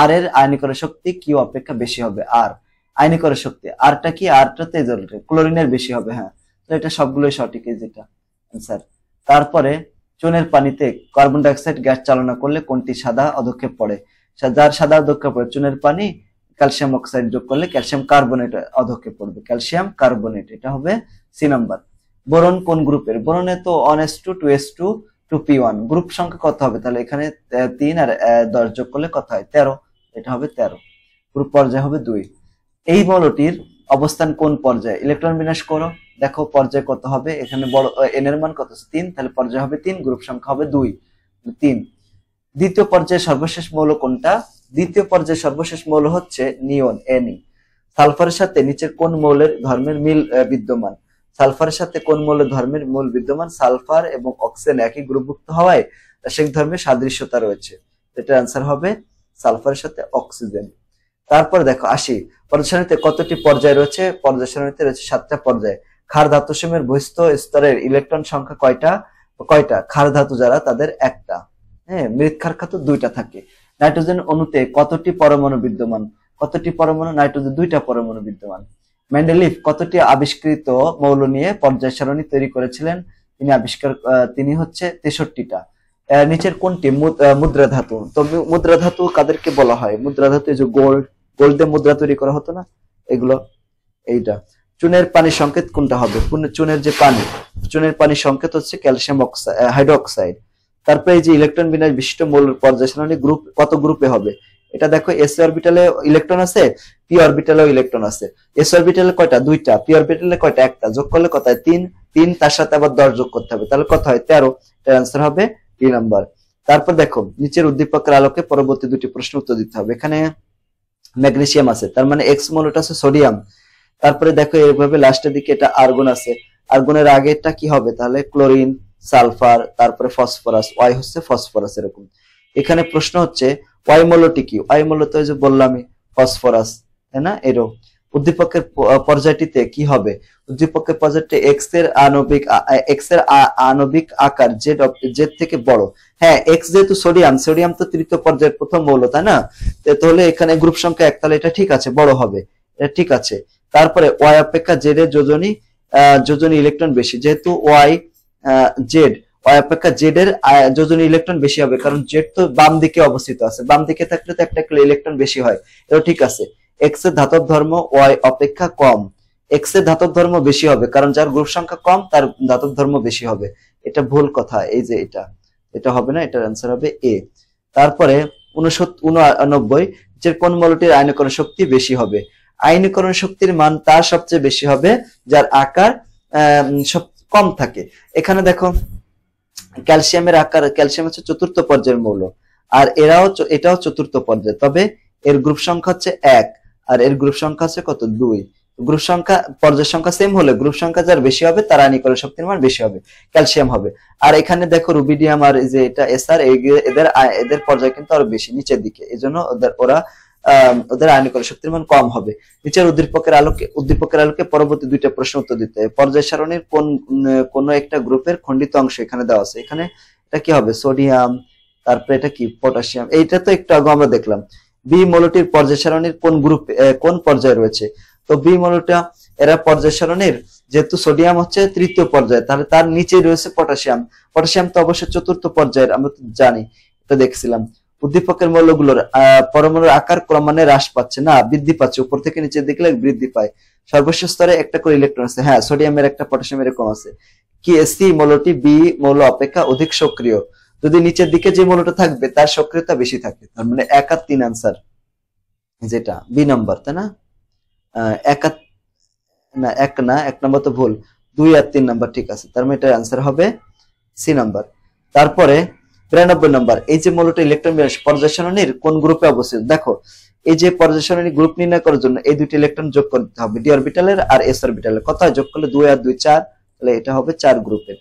আর এর আয়নীকরণ শক্তি কিউ অপেক্ষা বেশি হবে, আর আয়নীকরণ শক্তি আরটা কি, আরটা তেজলটা ক্লোরিনের বেশি হবে, হ্যাঁ, তো এটা সবগুলোই সঠিক, যেটা आंसर। তারপরে চুনের পানিতে কার্বন ডাই অক্সাইড গ্যাস চালনা করলে কোনটি সাদা অধক্ষেপ পড়ে? যার সাদা অধক্ষেপ পড়ে চুনের পানি, ক্যালসিয়াম অক্সাইড যোগ করলে ক্যালসিয়াম কার্বনেট অধক্ষেপ পড়বে, ক্যালসিয়াম কার্বনেট, এটা হবে সি নাম্বার। বোরন কোন গ্রুপের? বোরনে তো 1s2 2s2 2p1, গ্রুপ সংখ্যা কত হবে? তাহলে এখানে 3 আর 10 যোগ করলে কত হয়? 13, এটা হবে 13, গ্রুপ পর্যায় হবে 2। এই মৌলটির অবস্থান কোন পর্যায়ে, ইলেকট্রন বিন্যাস করো, দেখো পর্যায় কত হবে, এখানে বড় এন এর মান কত 3, তাহলে পর্যায় হবে 3, গ্রুপ সংখ্যা হবে 2, 3। দ্বিতীয় পর্যায়ে সর্বশেষ মৌল কোনটা, দ্বিতীয় পর্যায়ে সর্বশেষ মৌল হচ্ছে নিয়ন, Ne। সালফারের সাথে নিচের কোন মৌলের ধর্মের মিল বিদ্যমান, সালফারের সাথে কোন মৌলের ধর্মের মূল বিদ্যমান, সালফার এবং অক্সিজেন একই গ্রুপভুক্ত হওয়ায় রাসায়নিক ধর্মের সাদৃশ্যতা রয়েছে, এটার অ্যান্সার হবে সালফারের সাথে অক্সিজেন। তারপর দেখো আসি, পর্যায় সারণীতে কতটি পর্যায় রয়েছে, পর্যায় সারণীতে রয়েছে 7টা পর্যায়। ক্ষার ধাতুসমূহের বহিস্থ স্তরের ইলেকট্রন সংখ্যা কয়টা, ক্ষার ধাতু যারা তাদের একটা, হ্যাঁ, মৃৎ ক্ষার খাত 2টা থাকে। নাইট্রোজেন অণুতে কতটি পরমাণু বিদ্যমান, কতটি পরমাণু, নাইট্রোজেন 2টা পরমাণু বিদ্যমান। মেন্ডেলিভ কতটি আবিষ্কৃত মৌল নিয়ে পর্যায় সারণী তৈরি করেছিলেন, তিনি হচ্ছে 63টা। নিচের কোনটি মুদ্রা ধাতু, তো মুদ্রা ধাতু কাদেরকে বলা হয়, মুদ্রা ধাতু এই যে গোল্ড দিয়ে মুদ্রা তৈরি করা হতো না, এগুলো। এইটা চুনের পানির সংকেত কোনটা হবে, চুনের যে পানি, চুনের পানির সংকেত হচ্ছে ক্যালসিয়াম হাইড্রোক্সাইড। তারপরে এই যে ইলেকট্রন বিন্যাস বিশিষ্ট মৌলের পর্যায় সারণী গ্রুপ কত গ্রুপে হবে, এটা দেখো এস অরবিটালে ইলেকট্রন আছে, পি অরবিটালেও ইলেকট্রন আছে। এস অরবিটালে কয়টা, 2টা, পি অরবিটালে কয়টা, একটা, যোগ করলে কত হয় 3, তার সাথে আবার 10 যোগ করতে হবে, তাহলে কত হয় 13, এর आंसर হবে ডি নাম্বার। তারপর দেখো নিচের উদ্দীপকের আলোকে পরবর্তী দুটি প্রশ্ন উত্তর দিতে হবে। এখানে ম্যাগনেসিয়াম আছে, তার মানে এক্স মৌলটা আছে সোডিয়াম। তারপরে দেখো এইভাবে লাস্টের দিকে এটা আর্গন আছে, আর্গনের আগেরটা কি হবে, তাহলে ক্লোরিন, সালফার, তারপরে ফসফরাস, ওয়াই হচ্ছে ফসফরাস, এরকম। এখানে প্রশ্ন হচ্ছে ওয়াই মৌলটি কি, ওয়াই মৌল তো যে বললামই ফসফরাস, তাই না। এরও উদ্দীপকের পর্যায়টিতে কি হবে, উদ্দীপকের পর্যায়টি এক্স এর আণবিক আকার জেড থেকে বড়। হ্যাঁ, এক্স যেহেতু সোডিয়াম, সোডিয়াম তো তৃতীয় পর্যায়ের প্রথম মৌল, তাই না, তাহলে এখানে গ্রুপ সংখ্যা 1, তাহলে এটা ঠিক আছে, বড় হবে, এটা ঠিক আছে। তারপরে ওয়াই অপেক্ষা জেড এর যোজনী ইলেকট্রন বেশি, যেহেতু ওয়াই ওয়াই অপেক্ষা জেড এর যোজনী ইলেকট্রন বেশি হবে, কারণ জেড তো বাম দিকে অবস্থিত আছে, বাম দিকে থাকলে তো একটা ইলেকট্রন বেশি হয়, এটা ঠিক আছে। এক্স এর ধাতব ধর্ম ওয়াই অপেক্ষা কম, এক্স এর ধাতব ধর্ম বেশি হবে, কারণ যার গ্রুপ সংখ্যা কম তার ধাতব ধর্ম বেশি হবে, এটা ভুল কথা, এই যে এটা হবে না, এটার आंसर হবে এ। তারপরে 89 যে কোন মৌলটির আয়নীকরণ শক্তি বেশি হবে, আয়নীকরণ শক্তির মান তার সবচেয়ে বেশি হবে যার আকার কম থাকে। এখানে দেখো ক্যালসিয়ামের আকার, ক্যালসিয়াম হচ্ছে 4র্থ পর্যায়ের মৌল, আর এটাও 4র্থ পর্যায়ে, তবে এর গ্রুপ সংখ্যা হচ্ছে 1 আর এর গ্রুপ সংখ্যা হচ্ছে কত 2। গ্রুপ সংখ্যা পর্যায় সংখ্যা সেম হলে গ্রুপ সংখ্যা যার বেশি হবে তার আয়নীকরণ শক্তির মান বেশি হবে, ক্যালসিয়াম হবে। আর এখানে দেখো রুবিডিয়াম আর যে এটা এসআর, এদের পর্যায় কিন্তু আরো বেশি নিচের দিকে, এজন্য ওদের আয়নীকরণ শক্তির মান কম হবে। নিচের উদ্দীপকের আলোকে পরবর্তী দুইটা প্রশ্ন উত্তর দিতে হবে। পর্যায় সারণীর কোন একটা গ্রুপের খণ্ডিত অংশ এখানে দেওয়া আছে, এখানে এটা কি হবে সোডিয়াম, তারপরে এটা কি পটাশিয়াম, এইটা তো একটু আগে আমরা দেখলাম। বি মৌলটির পর্যায় সারণীর কোন পর্যায়ে রয়েছে, তো বি মৌলটা এরা পর্যায় সারণীর, যেহেতু সোডিয়াম হচ্ছে 3য় পর্যায়ে, তাহলে তার নিচে রয়েছে পটাশিয়াম, পটাশিয়াম তো অবশ্যই 4র্থ পর্যায়ের, আমরা তো জানি, এটা দেখছিলাম। উদ্দীপকের মৌলগুলোর পরমাণুর আকার ক্রমান্বয়ে হ্রাস পাচ্ছে না বৃদ্ধি পাচ্ছে, উপর থেকে নিচের দিকে বৃদ্ধি পায়, সর্বশেষ স্তরে একটা করে ইলেকট্রন আছে, হ্যাঁ সোডিয়ামের একটা, পটাশিয়ামের এরকম আছে। কি সি মৌলটি বি মৌল অপেক্ষা অধিক সক্রিয়, যদি নিচের দিকে যে মৌলটা থাকবে তার সক্রিয়তা বেশি থাকে, তার মানে 1 আর 3 आंसर, যেটা বি নাম্বার, তাই না। 1 নাম্বার তো ভুল, 2 আর 3 নাম্বার ঠিক আছে, তার মানে এটার आंसर হবে সি নাম্বার। তারপরে 92 নাম্বার, এই যে মৌলটা ইলেকট্রন বিন্যাস পর্যায় সারণীর কোন গ্রুপে অবস্থিত, দেখো এই যে পর্যায় সারণী গ্রুপ নির্ণয় করার জন্য এই দুটি ইলেকট্রন যোগ করতে হবে, ডি অরবিটালের আর এস অরবিটালের, কত যোগ করলে 2 আর 2 4, তাহলে এটা হবে 4 গ্রুপের।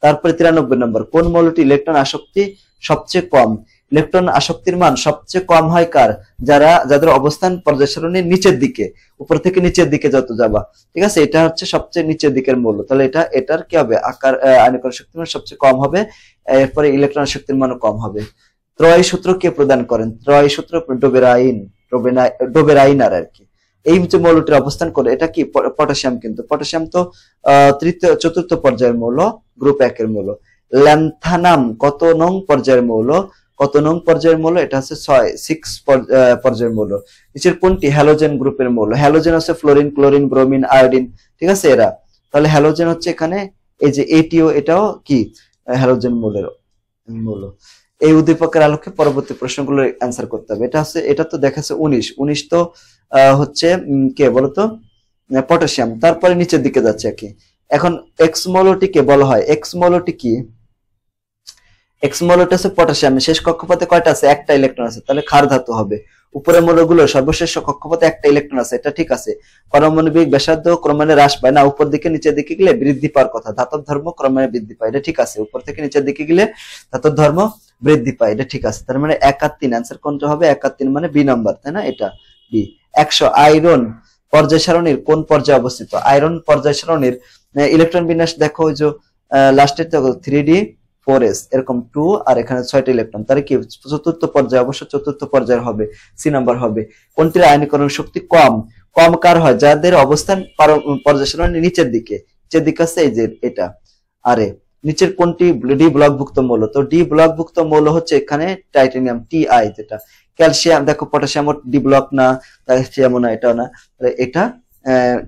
তারপরে 93 নম্বর, কোন মৌলটি ইলেকট্রন আসক্তি সবচেয়ে কম, ইলেকট্রন আসক্তির মান সবচেয়ে কম হয় কার, যাদের অবস্থান পর্যায় সারণীর নিচের দিকে, উপর থেকে নিচের দিকে যত যাবা, ঠিক আছে, এটা হচ্ছে সবচেয়ে নিচের দিকের মৌল, তাহলে এটার কি হবে আকার আয়নীকরণ শক্তির মান সবচেয়ে কম হবে, এরপরে ইলেকট্রন শক্তির মানও কম হবে। ত্রয় সূত্র কে প্রদান করেন, ত্রয় সূত্র ডোবেরাইনার আর কি। এই যে মৌলটির অবস্থান করে এটা কি পটাশিয়াম, কিন্তু পটাশিয়াম তো 4র্থ পর্যায়ের মৌল, গ্রুপ 1 এর মৌল। ল্যান্থানাম কত নং পর্যায়ের মৌল, এটা হচ্ছে 6 পর্যায়ের মৌল। নিচের কোনটি হ্যালোজেন গ্রুপের মৌল, হ্যালোজেন হচ্ছে ফ্লোরিন, ক্লোরিন, ব্রোমিন, আয়োডিন, ঠিক আছে এরা, তাহলে হ্যালোজেন হচ্ছে এখানে এই যে এটিও, এটাও কি হ্যালোজেন মৌলের মৌল। এই উদ্দীপকের আলোকে পরবর্তী প্রশ্নগুলোর অ্যান্সার করতে হবে। এটা তো দেখাচ্ছে 19 তো হচ্ছে কে বলতো, পটাশিয়াম, তারপরে নিচের দিকে যাচ্ছে আর কি। এখন এক্স মৌলটিকে বলা হয়, এক্স মৌলটি কি, এক্স মৌলটা হচ্ছে পটাশিয়াম, শেষ কক্ষপথে কয়টা আছে, একটা ইলেকট্রন আছে, তাহলে ক্ষার ধাতু হবে। উপরের মৌলগুলো সর্বশেষ কক্ষপথে একটা ইলেকট্রন আছে, এটা ঠিক আছে। পারমাণবিক ব্যাসার্ধ ক্রমান্বয়ে হ্রাস পায় না, উপর দিকে নিচের দিকে গেলে বৃদ্ধি পাওয়ার কথা, ধাতব ধর্ম ক্রমান্বয়ে বৃদ্ধি পায়, এটা ঠিক আছে। উপর থেকে নিচের দিকে গেলে ধাতব ধর্ম বৃদ্ধি পায়, এটা ঠিক আছে। তার মানে 1 আর 3, আনসার কোনটা হবে, 1 আর 3 মানে বি নাম্বার, তাই না, এটা বি। 100 আয়রন পর্যায় সারণীর কোন পর্যায়ে অবস্থিত, আয়রন পর্যায় সারণীর ইলেকট্রন বিন্যাস দেখো, ওই যে লাস্টের 3d 4s এরকম 2 আর এখানে 6টা ইলেকট্রন, তার কি চতুর্থ পর্যায়ে, অবশ্য চতুর্থ পর্যায়ের হবে, সি নাম্বার হবে। কোনটির আয়নীকরণ শক্তি কম, কম কার হয়, যাদের অবস্থান পর্যায় সারণীর নিচের দিকে, নিচের দিকে আছে এই যে এটা। আরে নিচের কোনটি ডি ব্লকভুক্ত মৌল, তো ডি ব্লকভুক্ত মৌল হচ্ছে এখানে টাইটানিয়াম, টিআই যেটা। ক্যালসিয়াম দেখো, পটাশিয়াম ডি ব্লক না, ক্যালসিয়াম না, এটা না, এটা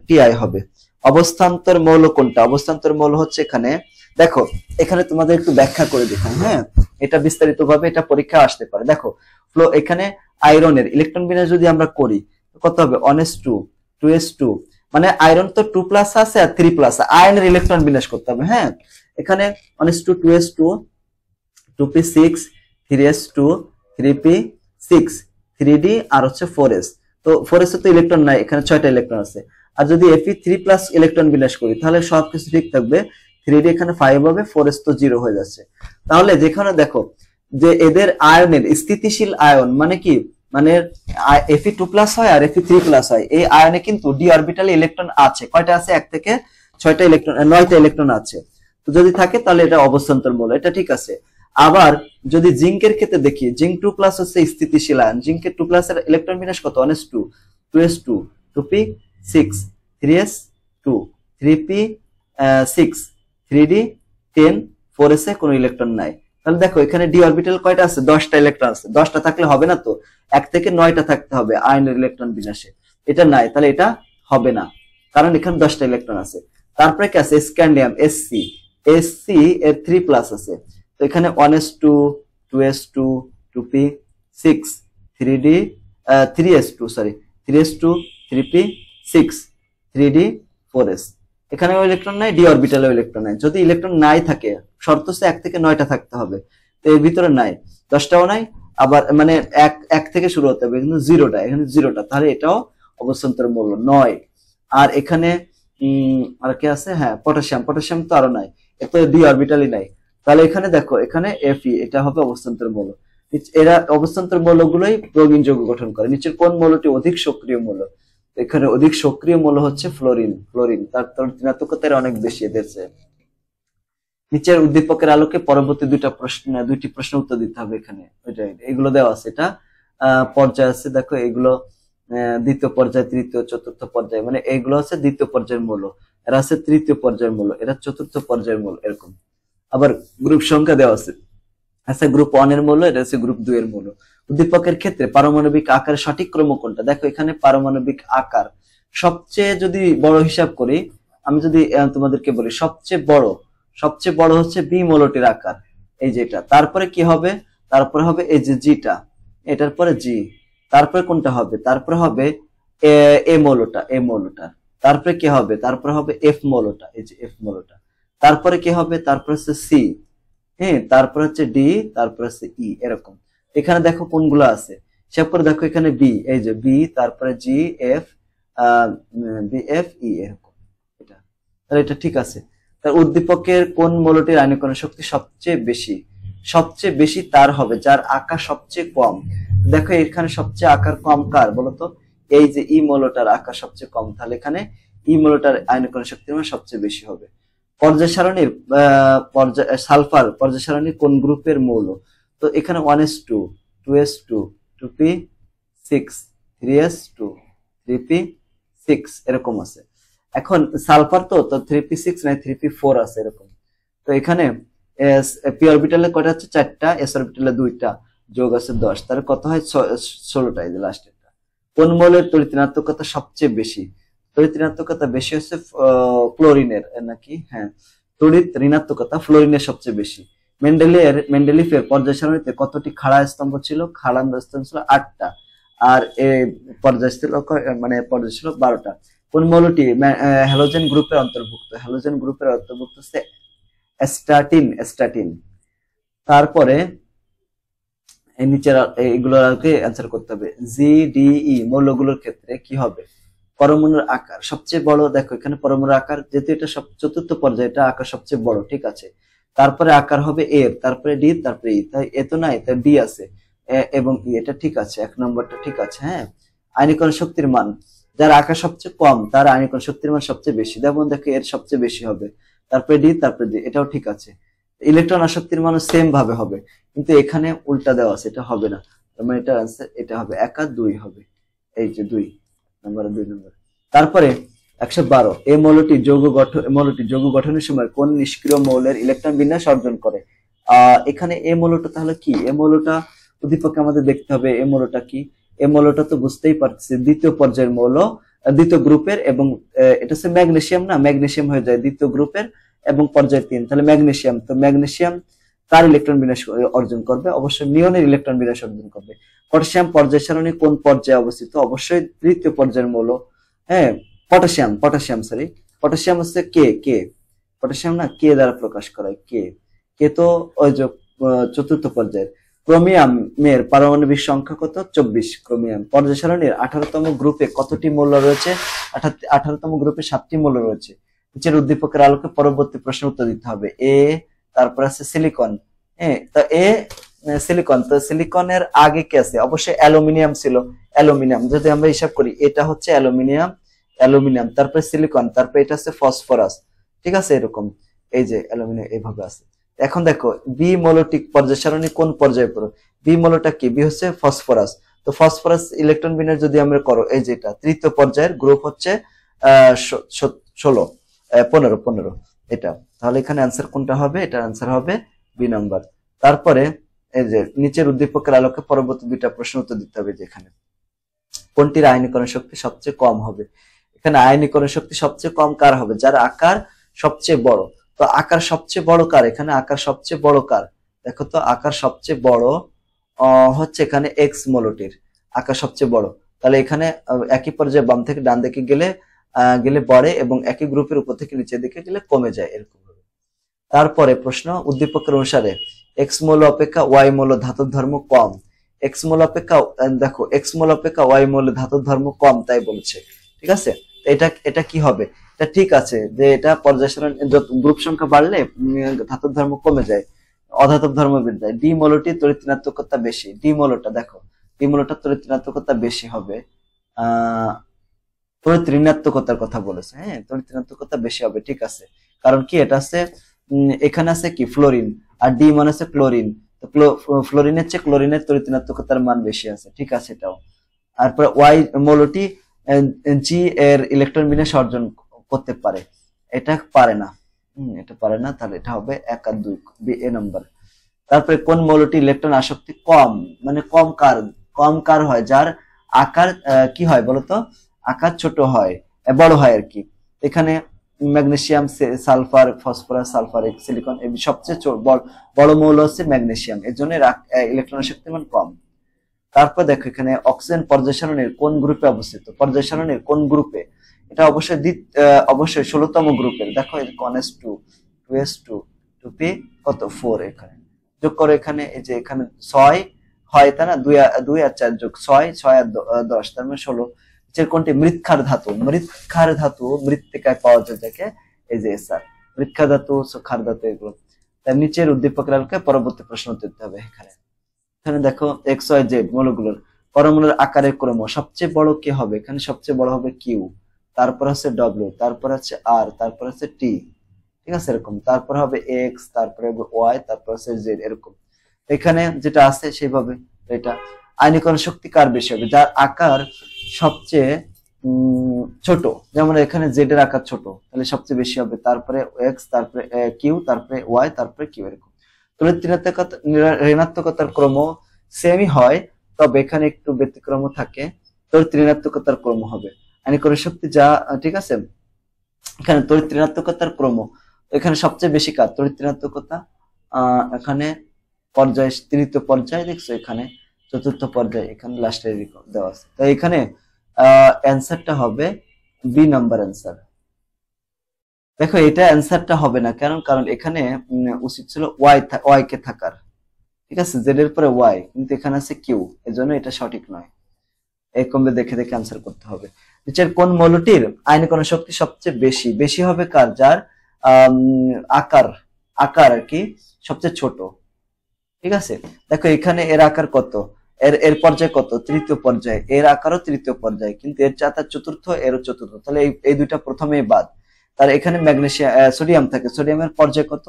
টিআই হবে। অবস্থান্তর মৌল কোনটা, অবস্থান্তর মৌল হচ্ছে এখানে, দেখো এখানে তোমাদের একটু ব্যাখ্যা করে দেখাই, হ্যাঁ, এটা বিস্তারিত ভাবে এটা পরীক্ষা আসতে পারে। দেখো ফ্লো, এখানে আয়রনের ইলেকট্রন বিন্যাস যদি আমরা করি কত হবে, 1s2 2s2, মানে আয়রন তো 2+ আছে আর 3+, আয়রনের ইলেকট্রন বিন্যাস করতে হবে, হ্যাঁ। এখানে 1s2 2s2 2p6 3s2 3p6 3d আর হচ্ছে 4s, তো 4s তো ইলেকট্রন নাই, এখানে 6টা ইলেকট্রন আছে। আর যদি fe3+ ইলেকট্রন বিন্যাস করি তাহলে সবকিছু ঠিক থাকবে, 3d এখানে 5 হবে, 4s তো 0 হয়ে যাচ্ছে। তাহলে যেখানে দেখো যে এদের আয়নের স্থিতিশীল আয়ন মানে কি, মানে Fe2+ হয় আর Fe3+ হয়, এই আয়নে কিন্তু ডি অরবিটালে ইলেকট্রন আছে, কয়টা আছে, 1 থেকে 6টা ইলেকট্রন, 9টা ইলেকট্রন আছে। তো যদি থাকে তাহলে এটা অবস্থান্তর মৌল, এটা ঠিক আছে। আবার যদি জিঙ্কের ক্ষেত্রে দেখি, জিঙ্ক 2+ হচ্ছে স্থিতিশীল আয়ন, জিঙ্কের 2+ এর ইলেকট্রন বিন্যাস কত, 1s2 2s2 2p6 3s2 3p6 3d 10 4s এ কোনো ইলেকট্রন নাই। তাহলে দেখো এখানে ডি অরবিটাল কয়টা আছে, 10টা ইলেকট্রন আছে, 10টা থাকলে হবে না, তো 1 থেকে 9টা থাকতে হবে আয়নের ইলেকট্রন বিন্যাসে, এটা নাই, তাহলে এটা হবে না, কারণ এখানে 10টা ইলেকট্রন আছে। তারপরে কি আছে, স্ক্যান্ডিয়াম এসসি, এসসি এর 3+ আছে, তো এখানে 1s2 2s2 2p6 3d 3s2 sorry 3s2 3p6 3d 4s, এখানে ইলেকট্রন নাই, ডি অরবিটালে ইলেকট্রন নাই। যদি ইলেকট্রন নাই থাকে, শর্ত হচ্ছে 1 থেকে 9টা থাকতে হবে, তো এর ভিতরে নাই, 10টাও নাই, আবার মানে 1 থেকে শুরু হতে হবে, কিন্তু 0টা, এখানে 0টা, তাহলে এটাও অবস্থান্তর মৌল নয়। আর এখানে আর কি আছে, হ্যাঁ পটাশিয়াম, পটাশিয়াম তো আরো নাই, এত ডি অরবিটালই নাই, তাহলে এখানে দেখো এখানে Fe, এটা হবে অবস্থান্তর মৌল। এরা অবস্থান্তর মৌলগুলোই রঙিন যৌগ গঠন করে। নিচের কোন মৌলটি অধিক সক্রিয় মৌল, এখানে অধিক সক্রিয় মৌল হচ্ছে ফ্লোরিন, ফ্লোরিন তার ঋণাত্মকতা অনেক বেশি এদের চেয়ে। নিচের উদ্দীপকের আলোকে পরবর্তী দুইটি প্রশ্ন উত্তর দিতে হবে, এখানে এগুলো দেওয়া আছে, এটা পর্যায় আছে, দেখো এগুলো দ্বিতীয় পর্যায়, তৃতীয়, চতুর্থ পর্যায়, মানে এইগুলো হচ্ছে দ্বিতীয় পর্যায়ের মৌল, এরা আছে তৃতীয় পর্যায়ের মৌল, এরা চতুর্থ পর্যায়ের মৌল, এরকম। আবার গ্রুপ সংখ্যা দেওয়া আছে, আচ্ছা গ্রুপ 1 এর মৌল, এটা হচ্ছে গ্রুপ 2 এর মৌল। উদ্দীপকের ক্ষেত্রে পারমাণবিক আকারের সঠিক ক্রম কোনটা, দেখো এখানে পারমাণবিক আকার সবচেয়ে যদি বড় হিসাব করি, আমি যদি তোমাদেরকে বলি সবচেয়ে বড় হচ্ছে বি মৌলটির আকার, এই যেটা, তারপরে কি হবে, তারপরে হবে এই যে জিটা, এটার পরে জি, তারপরে কোনটা হবে, তারপরে হবে এ মৌলটা, তারপরে কি হবে, তারপরে হবে এফ মৌলটা, এই যে এফ মৌলটা, তারপরে কি হবে, তারপরে হচ্ছে সি, হ্যাঁ, তারপরে হচ্ছে ডি, তারপরে হচ্ছে ই, এরকম। এখানে দেখো কোনগুলো আছে, হিসাব করে দেখো, এখানে বি, এই যে বি, তারপরে G F B F E, এরকম, এটা, তাহলে এটা ঠিক আছে। তার উদ্দীপকের কোন মৌলটির আয়নীকরণ শক্তি সবচেয়ে বেশি তার হবে যার আকার সবচেয়ে কম। দেখো এখানে সবচেয়ে আকার কম কার বলতো, এই যে ই মৌলটার আকার সবচেয়ে কম, তাহলে এখানে ই মৌলটার আয়নীকরণ শক্তি সবচেয়ে বেশি হবে। পর্যায় সারণীর সালফার পর্যায় সারণীর কোন গ্রুপের মৌল, তো এখানে 1s2 2s2 2p6 3s2 3p6 এরকম আছে। এখন সালফার তো 3p6 নাই 3p4 আছে এরকম। তো এখানে পি অরবিটালে কয়টা আছে, 4টা, এস অরবিটালে 2টা, যোগ আছে 10, তাহলে কত হয় 16টা, এই যে লাস্টেরটা। কোন মৌলের তড়িৎ ঋণাত্মকতা সবচেয়ে বেশি, তড়িৎ ঋণাত্মকতা বেশি হচ্ছে ক্লোরিনের, নাকি, হ্যাঁ তড়িৎ ঋণাত্মকতা ফ্লোরিনের সবচেয়ে বেশি। মেন্ডেলিফের পর্যায় সারণীতে কতটি খাড়া স্তম্ভ ছিল, খাড়া স্তম্ভ ছিল 8টা, আর পর্যায় ছিল 12টা। কোন মৌলটি হ্যালোজেন গ্রুপের অন্তর্ভুক্ত? হ্যালোজেন গ্রুপের অন্তর্ভুক্ত হচ্ছে স্ট্যাটিন। তারপরে এই নিচের এগুলোকে অ্যান্সার করতে হবে। জিডিই মৌলগুলোর ক্ষেত্রে কি হবে? পরমাণুর আকার সবচেয়ে বড়। দেখো এখানে পরমাণুর আকার, যেহেতু এটা চতুর্থ পর্যায়ে, এটা আকার সবচেয়ে বড়, ঠিক আছে। তারপরে আকার হবে এর, তারপরে ডি, তারপরে ই। তাই এ তো নাই, তাই ডি আছে এবং ই, এটা ঠিক আছে, 1 নম্বরটা ঠিক আছে। হ্যাঁ, আয়নীকরণ শক্তির মান, যার আকার সবচেয়ে কম তার আয়নীকরণ শক্তির মান সবচেয়ে বেশি। যেমন দেখো এর সবচেয়ে বেশি হবে, তারপরে ডি, তারপরে ডি, এটাও ঠিক আছে। ইলেকট্রন আসক্তির মানও সেম ভাবে হবে, কিন্তু এখানে উল্টা দেওয়া আছে, এটা হবে না। তার মানে এটার আনসার এটা হবে 1 আর 2 হবে। এই যে 2 নম্বর। তারপরে 112, এই মৌলটি যৌগ গঠনের সময় কোন নিষ্ক্রিয় মৌলের ইলেকট্রন বিন্যাস অর্জন করে? এখানে এই মৌলটা তাহলে কি? এই মৌলটা উদ্দীপকে আমাদের দেখতে হবে এই মৌলটা কি। এই মৌলটা তো বুঝতেই পারছি, দ্বিতীয় পর্যায়ের মৌল, দ্বিতীয় গ্রুপের, এবং এটা হচ্ছে ম্যাগনেসিয়াম না, ম্যাগনেসিয়াম হয়ে যায় দ্বিতীয় গ্রুপের এবং পর্যায় 3, তাহলে ম্যাগনেসিয়াম। তো ম্যাগনেসিয়াম কার ইলেকট্রন বিন্যাস অর্জন করবে? অবশ্যই নিয়নের ইলেকট্রন বিন্যাস অর্জন করবে। পটাশিয়াম পর্যায় সারণী কোন পর্যায়ে অবস্থিত? অবশ্যই তৃতীয় পর্যায়ের মৌল। হ্যাঁ, পটাশিয়াম হচ্ছে কে, পটাশিয়াম না, কে দ্বারা প্রকাশ করা হয়, কে তো ওই যে চতুর্থ পর্যায়ের। ক্রোমিয়ামের পারমাণবিক সংখ্যা কত? 24। ক্রোমিয়াম পর্যায় সারণীর 18তম গ্রুপে কতটি মৌল রয়েছে? 18তম গ্রুপে 7টি মৌল রয়েছে। নিচের উদ্দীপকের আলোকে পরবর্তী প্রশ্নের উত্তর দিতে হবে। তারপর আছে সিলিকন। হ্যাঁ, তো সিলিকন, তো সিলিকনের আগে কি আছে? অবশ্যই অ্যালুমিনিয়াম ছিল। অ্যালুমিনিয়াম যদি আমরা হিসাব করি, এটা হচ্ছে অ্যালুমিনিয়াম, তারপরে সিলিকন, তারপরে এটা হচ্ছে ফসফরাস, ঠিক আছে। এরকম এই যে অ্যালুমিনিয়াম এইভাবে আছে। এখন দেখো বি মৌলটিক পর্যায় সারণী কোন পর্যায়ে পড়ো? বি মৌলটা কি? বি হচ্ছে ফসফরাস। তো ফসফরাস ইলেকট্রন বিন্যাস যদি আমরা করো, এই যেটা তৃতীয় পর্যায়ের গ্রুপ হচ্ছে 15 এটা। তাহলে এখানে অ্যান্সার কোনটা হবে? এটার অ্যান্সার হবে বি নাম্বার। তারপরে এই যে নিচের উদ্দীপকের আলোকে পরবর্তী 2টা প্রশ্ন উত্তর দিতে হবে, যেখানে কোনটির আয়নীকরণ শক্তি সবচেয়ে কম হবে? এখানে আয়নীকরণ শক্তি সবচেয়ে কম কার হবে? যার আকার সবচেয়ে বড়। তো আকার সবচেয়ে বড় কার? এখানে আকার সবচেয়ে বড় কার? দেখো তো আকার সবচেয়ে বড় হচ্ছে এখানে এক্স মৌলটির আকার সবচেয়ে বড়। তাহলে এখানে একই পর্যায়ে বাম থেকে ডান দিকে গেলে বাড়ে এবং একই গ্রুপের উপর থেকে নিচের দিকে গেলে কমে যায়, এরকম ভাবে। তারপরে প্রশ্ন, উদ্দীপকের অনুসারে এক্স মৌল অপেক্ষা ওয়াই মৌল ধাতুর ধর্ম কম। এক্স মৌল অপেক্ষা ওয়াই মৌল ধাতুর ধর্ম কম, তাই বলছে, ঠিক আছে। এটা কি হবে? এটা ঠিক আছে যে এটা পর্যায় সারণী গ্রুপ সংখ্যা বাড়লে ধাতুর ধর্ম কমে যায়, অধাতব ধর্ম বৃদ্ধি পায়। ডি মৌলটি তড়িৎ ঋণাত্মকতা বেশি। ডি মৌলটা দেখো, ডি মৌলটা তড়িৎ ঋণাত্মকতা বেশি হবে। তড়িৎ ঋণাত্মকতার কথা বলেছে, হ্যাঁ, তড়িৎ ঋণাত্মকতা বেশি হবে, ঠিক আছে। কারণ কি? এটা আছে এখানে আছে কি ফ্লোরিন, আর ডি মানে আছে ক্লোরিন। তো ফ্লোরিনের চেয়ে ক্লোরিনের তড়িৎ ঋণাত্মকতার মান বেশি আছে, ঠিক আছে এটাও। তারপরে ওয়াই মৌলটি জি এর ইলেকট্রন বিন্যাস অর্জন করতে পারে, এটা পারে না। এটা পারে না, তাহলে এটা হবে 1 আর 2 এ নাম্বার। তারপরে কোন মৌলটি ইলেকট্রন আসক্তি কম, মানে কম কার হয়? যার আকার কি হয় বলতো? আকার ছোট হয়, বড় হয় আর কি। এখানে magnesium, sulphur, phosphorus, sulphuric, silicon, এই সবচেয়ে বড় মৌল হচ্ছে ম্যাগনেসিয়াম, এর জন্য ইলেকট্রন আসক্তি মান কম। তারপর দেখো এখানে অক্সিজেন পর্যায় সারণীর কোন গ্রুপে অবস্থিত? পর্যায় সারণীর কোন গ্রুপে? এটা অবশ্যই 16তম গ্রুপের। দেখো 1s2 2s2 2p কত 4, এখানে যোগ করো। এখানে এই যে এখানে 6 হয়, তাই না? 2 আর 4 যোগ 6 আর 10, তার মানে 16। কোনটি মৃৎক্ষার ধাতু মৃত্তিকায় পাওয়া যায়, যাকে এই যে স্যার মৃৎক্ষার ধাতু, ক্ষার ধাতু, এগুলো। তার নিচের উদ্দীপকের আলোকে পরবর্তী প্রশ্ন উত্তর দিতে হবে। এখানে দেখো এক্স ওয়াই জেড মৌলগুলোর পরমাণুর আকারের ক্রম সবচেয়ে বড় কে হবে? এখানে সবচেয়ে বড় হবে কিউ, তারপর হচ্ছে ডব্লিউ, তারপর হচ্ছে আর, তারপর হচ্ছে টি, ঠিক আছে এরকম। তারপর হবে এক্স, তারপরে ওয়াই, তারপর হচ্ছে জেড, এরকম। এখানে যেটা আছে সেইভাবে। এটা আয়নীকরণ শক্তি কার বেশি হবে? যার আকার সবচেয়ে ছোট, যেমন এখানে জেড এর আকার ছোট, তাহলে সবচেয়ে বেশি হবে। তারপরে এক্স, তারপরে কিউ, তারপরে ওয়াই, তারপরে কিউ, এরকম। তড়িৎ ঋণাত্মকতার ক্রম সেমই হয়, তবে এখানে একটু ব্যতিক্রম থাকে। তড়িৎ ঋণাত্মকতার ক্রম হবে আয়নীকরণ শক্তি, যা ঠিক আছে। এখানে তড়িৎ ঋণাত্মকতার ক্রম, এখানে সবচেয়ে বেশি কার তড়িৎ ঋণাত্মকতা? এখানে পর্যায় তৃতীয় পর্যায়ে, দেখছো এখানে চতুর্থ পর্যায়ে, এখানে লাস্টে দেওয়া আছে। তো এখানে অ্যান্সারটা হবে বি নাম্বার অ্যান্সার। দেখো এটা অ্যান্সারটা হবে না, কারণ এখানে উচিত ছিল ওয়াই কে থাকার, ঠিক আছে, জেড এর পরে ওয়াই, কিন্তু এখানে আছে কিউ, এজন্য এটা সঠিক নয়। এই কমবে দেখে দেখে আনসার করতে হবে। নিচের কোন মৌলটির আয়নীকরণ শক্তি সবচেয়ে বেশি? বেশি হবে কার? যার আকার আকার আর কি সবচেয়ে ছোট, ঠিক আছে। দেখো এখানে এর আকার কত, এর পর্যায় কত? তৃতীয় পর্যায়ে। এর আকারও তৃতীয় পর্যায়ে, কিন্তু এর চাতার চতুর্থ, এরও চতুর্থ, তাহলে এই দুইটা প্রথমেই বাদ। তার এখানে ম্যাগনেসিয়াম সোডিয়াম থাকে, সোডিয়ামের পর্যায় কত?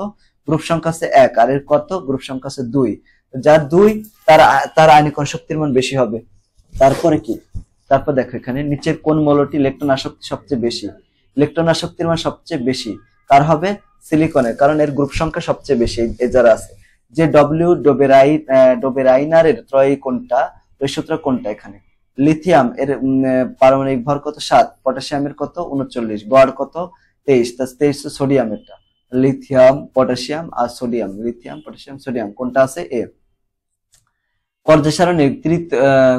গ্রুপ সংখ্যা আছে 1, আর এর কত? গ্রুপ সংখ্যা আছে 2। যার 2 তার আয়নীকরণ শক্তির মান বেশি হবে। তারপরে কি? তারপর দেখো এখানে নিচের কোন মৌলটি ইলেকট্রন আসক্তি সবচেয়ে বেশি? ইলেকট্রন আসক্তির মান সবচেয়ে বেশি কার হবে? সিলিকনের, কারণ এর গ্রুপ সংখ্যা সবচেয়ে বেশি এই যারা আছে। যে ডোবেরাইনারের ত্রয়ী কোনটা? সূত্র কোনটা? এখানে লিথিয়াম এর পারমাণবিক ভর কত? 7, পটাশিয়ামের কত? 39, গড় কত? 23, তা 23 সোডিয়ামেরটা। লিথিয়াম পটাশিয়াম আর সোডিয়াম, লিথিয়াম পটাশিয়াম সোডিয়াম কোনটা আছে? এ। পর্যায় সারণীর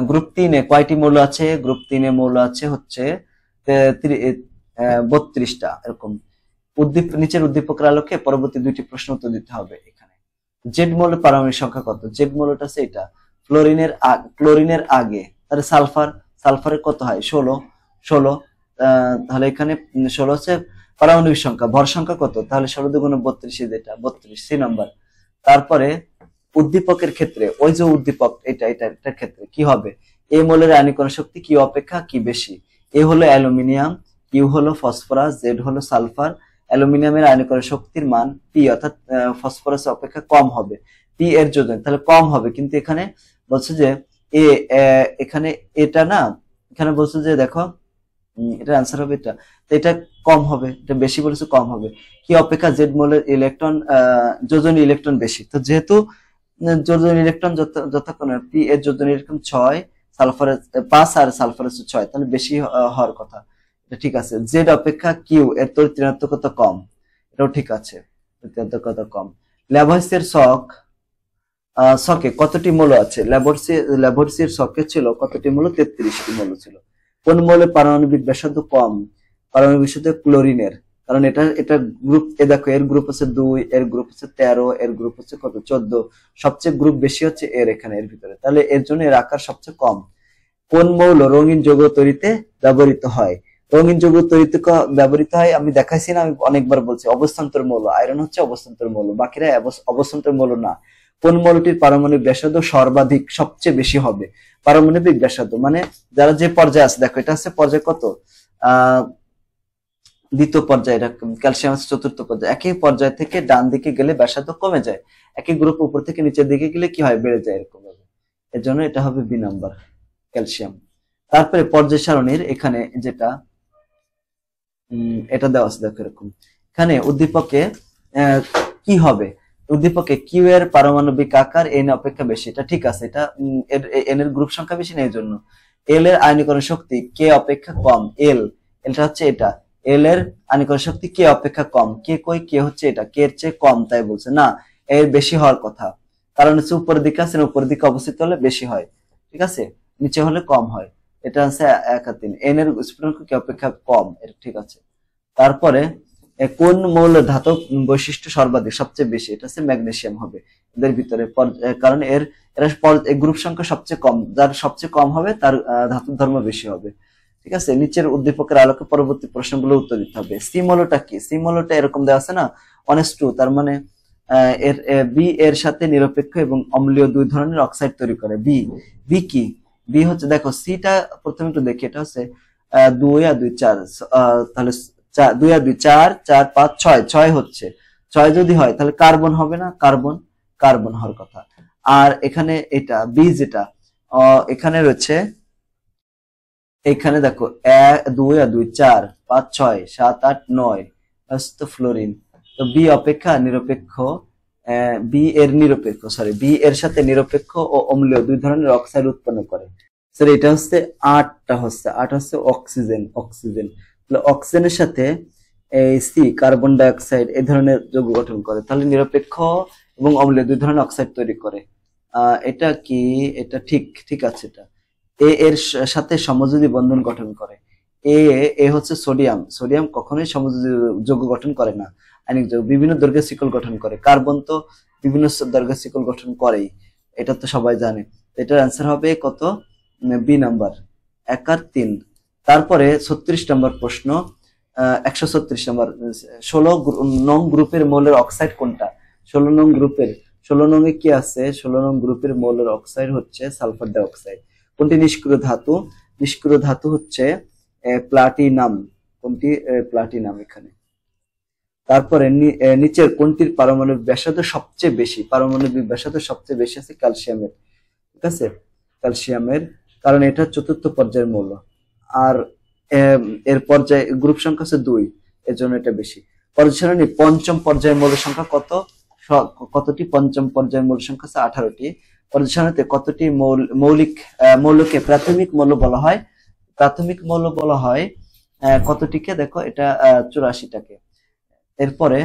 গ্রুপ 3-এ কয়টি মৌল আছে? গ্রুপ 3-এ মৌল আছে হচ্ছে 32টা এরকম। নিচের উদ্দীপকের আলোকে পরবর্তী 2টি প্রশ্ন উত্তর দিতে হবে। এখানে জেড মৌলের পারমাণবিক সংখ্যা কত? জেড মৌলটা আছে এটা ক্লোরিনের আগে। তাহলে সালফারের কত হয়? 16। তাহলে এখানে 16 হচ্ছে পারমাণবিক সংখ্যা। ভর সংখ্যা কত? তাহলে 16 × 32, যেটা 32, সি নাম্বার। তারপরে উদ্দীপকের ক্ষেত্রে, ওই যে উদ্দীপক এটার ক্ষেত্রে কি হবে? এ মৌলের আয়নীকরণ শক্তি কি অপেক্ষা কি বেশি? এ হলো অ্যালুমিনিয়াম, কিউ হলো ফসফরাস, জেড হলো সালফার। অ্যালুমিনিয়ামের আয়নীকরণ শক্তির মান পি, অর্থাৎ ফসফরাস অপেক্ষা কম হবে। পি এর যোজন তাহলে কম হবে, কিন্তু এখানে বলছে যে এখানে এটা না, এখানে বলছে যে দেখো এটা আনসার হবে এটা, তো এটা কম হবে, এটা বেশি বলেছে কম হবে। কি অপেক্ষা? জেড মৌলের ইলেকট্রন যোজনী ইলেকট্রন বেশি। তো যেহেতু যোজনী ইলেকট্রন যতক্ষণ পি এর যোজনী ইলেকট্রন 6, সালফারের 5 আর সালফারের 6, তাহলে বেশি হওয়ার কথা। ঠিক আছে। জেড অপেক্ষা কিউ এর তড়িৎ ঋণাত্মকতা কম, এটাও ঠিক আছে, ঋণাত্মকতা কম। ল্যাভয়েসের শকে কতটি মৌল আছে? ল্যাভয়েসের শকে ছিল কতটি মৌল? 33টি মৌল ছিল। কোন মৌলের পারমাণবিক ব্যাসার্ধ কম? পারমাণবিক ব্যাসার্ধ ক্লোরিনের, কারণ এটা গ্রুপ দেখো, এর গ্রুপ হচ্ছে 2, এর গ্রুপ হচ্ছে 13, এর গ্রুপ হচ্ছে কত? 14। সবচেয়ে গ্রুপ বেশি হচ্ছে এখানে এর ভিতরে, তাহলে এর জন্য এর আকার সবচেয়ে কম। কোন মৌল রঙিন যৌগ তৈরিতে ব্যবহৃত হয়? রঙিন যৌগ তৈরিতে ব্যবহৃত হয় আমি দেখাইছি না, আমি অনেকবার বলছি, অবস্থান্তর মৌল। আয়রন হচ্ছে অবস্থান্তর মৌল, বাকিরা অবস্থান্তর মৌল না। কোন মৌলটির পারমাণবিক ব্যাসার্ধ সর্বাধিক সবচেয়ে বেশি হবে? পারমাণবিক ব্যাসার্ধ মানে যারা যে পর্যায়ে আছে, দেখো এটা আছে পর্যায় কত? দ্বিতীয় পর্যায়ে, এটা ক্যালসিয়াম আছে চতুর্থ পর্যায়ে। একই পর্যায় থেকে ডান দিকে গেলে ব্যাসার্ধ কমে যায়, একই গ্রুপ উপর থেকে নিচের দিকে গেলে কি হয়? বেড়ে যায়, এরকম ভাবে। এর জন্য এটা হবে বি নাম্বার, ক্যালসিয়াম। তারপরে পর্যায় সারণীর এখানে যেটা এটা দেওয়া আছে, দেখো এরকম। এখানে উদ্দীপকে কি হবে? উদ্দীপকে কিউ এর পারমাণবিক আকার এন অপেক্ষা বেশি, এটা ঠিক আছে, এটা এন এর গ্রুপ সংখ্যা বেশি না, এই জন্য। এল এর আয়নীকরণ শক্তি কে অপেক্ষা কম? এলটা হচ্ছে এটা, এল এর আয়নীকরণ শক্তি কে অপেক্ষা কম। কে হচ্ছে এটা, কে এর চেয়ে কম, তাই বলছে না, এর বেশি হওয়ার কথা, কারণ হচ্ছে উপরের দিকে আছে, উপরের দিকে অবস্থিত হলে বেশি হয়, ঠিক আছে, নিচে হলে কম হয়। এটা হচ্ছে 1 আর 3, এন এর স্ফুটনাঙ্ক কে অপেক্ষা কম, এটা ঠিক আছে। তারপরে কোন মৌল ধাতব বৈশিষ্ট্য সর্বাধিক সবচেয়ে বেশি? এটা হচ্ছে ম্যাগনেসিয়াম হবে এদের ভিতরে, কারণ এরা গ্রুপ সংখ্যা সবচেয়ে কম, যার সবচেয়ে কম হবে তার ধাতুর ধর্ম বেশি হবে, ঠিক আছে। নিচের উদ্দীপকের আলোকে পরবর্তী প্রশ্নগুলো উত্তর দিতে হবে। সি মৌলটা কি? সি মৌলটা এরকম দেওয়া আছে না, 1:2, তার মানে এর বি এর সাথে নিরপেক্ষ এবং অম্লীয় 2 ধরনের অক্সাইড তৈরি করে। বি কি? বি হচ্ছে, দেখো সিটা প্রথমে একটু দেখি, এটা হচ্ছে 2 আর 2 4, তাহলে 2 আর 2 4, 4 5 6, 6 হচ্ছে, 6 যদি হয় তাহলে কার্বন হবে না? কার্বন হওয়ার কথা। আর এখানে এটা বি যেটা এখানে রয়েছে, এখানে দেখো 2 আর 2 4 5 6 7 8 9 তো ফ্লোরিন। তো বি অপেক্ষা নিরপেক্ষ, বি এর সাথে নিরপেক্ষ ও অম্লীয় 2 ধরনের অক্সাইড উৎপন্ন করে। স্যার এটা হচ্ছে 8টা হচ্ছে অক্সিজেন। তাহলে অক্সিজেনের সাথে এই সি কার্বন ডাই অক্সাইড এই ধরনের যৌগ গঠন করে, তাহলে নিরপেক্ষ এবং অম্লীয় 2 ধরনের অক্সাইড তৈরি করে। এটা কি? এটা ঠিক আছে। এটা এ এর সাথে সমযোজী বন্ধন গঠন করে। এ এ হচ্ছে সোডিয়াম। সোডিয়াম কখনোই যৌগ গঠন করে না, আয়নিক যৌগ। বিভিন্ন দৈর্ঘ্যের শিকল গঠন করে। কার্বন তো বিভিন্ন দৈর্ঘ্যের শিকল গঠন করেই, এটা তো সবাই জানে। এটার অ্যান্সার হবে কত? বি নাম্বার, 1 আর 3। তারপরে 36 নম্বর প্রশ্ন, 136 নম্বর, 16 নং গ্রুপের মৌলের অক্সাইড কোনটা? 16 নং গ্রুপের, 16 নং এ কি আছে? 16 নং গ্রুপের মৌলের অক্সাইড হচ্ছে সালফার ডাইঅক্সাইড। কোনটি নিষ্ক্রিয় ধাতু? নিষ্ক্রিয় ধাতু হচ্ছে প্লাটিনাম। কোনটি? প্লাটিনাম এখানে। তারপরে নিচের কোনটির পারমাণবিক ব্যাসার্ধ সবচেয়ে বেশি? পারমাণবিক ব্যাসার্ধ সবচেয়ে বেশি আছে ক্যালসিয়ামের, ঠিক আছে, ক্যালসিয়ামের, কারণ এটা চতুর্থ পর্যায়ের মৌল। আর এর পর্যায়ে গ্রুপ সংখ্যা আছে 2, এর জন্য এটা বেশি। পর্যায় সারণী পঞ্চম পর্যায়ের মৌল সংখ্যা কত? কতটি? পঞ্চম পর্যায়ের মৌল সংখ্যা আছে 18টি। পর্যায় সারণীতে কতটি মৌলকে প্রাথমিক মৌল বলা হয়? প্রাথমিক মৌল বলা হয় কতটিকে? দেখো এটা 84টাকে। এরপরে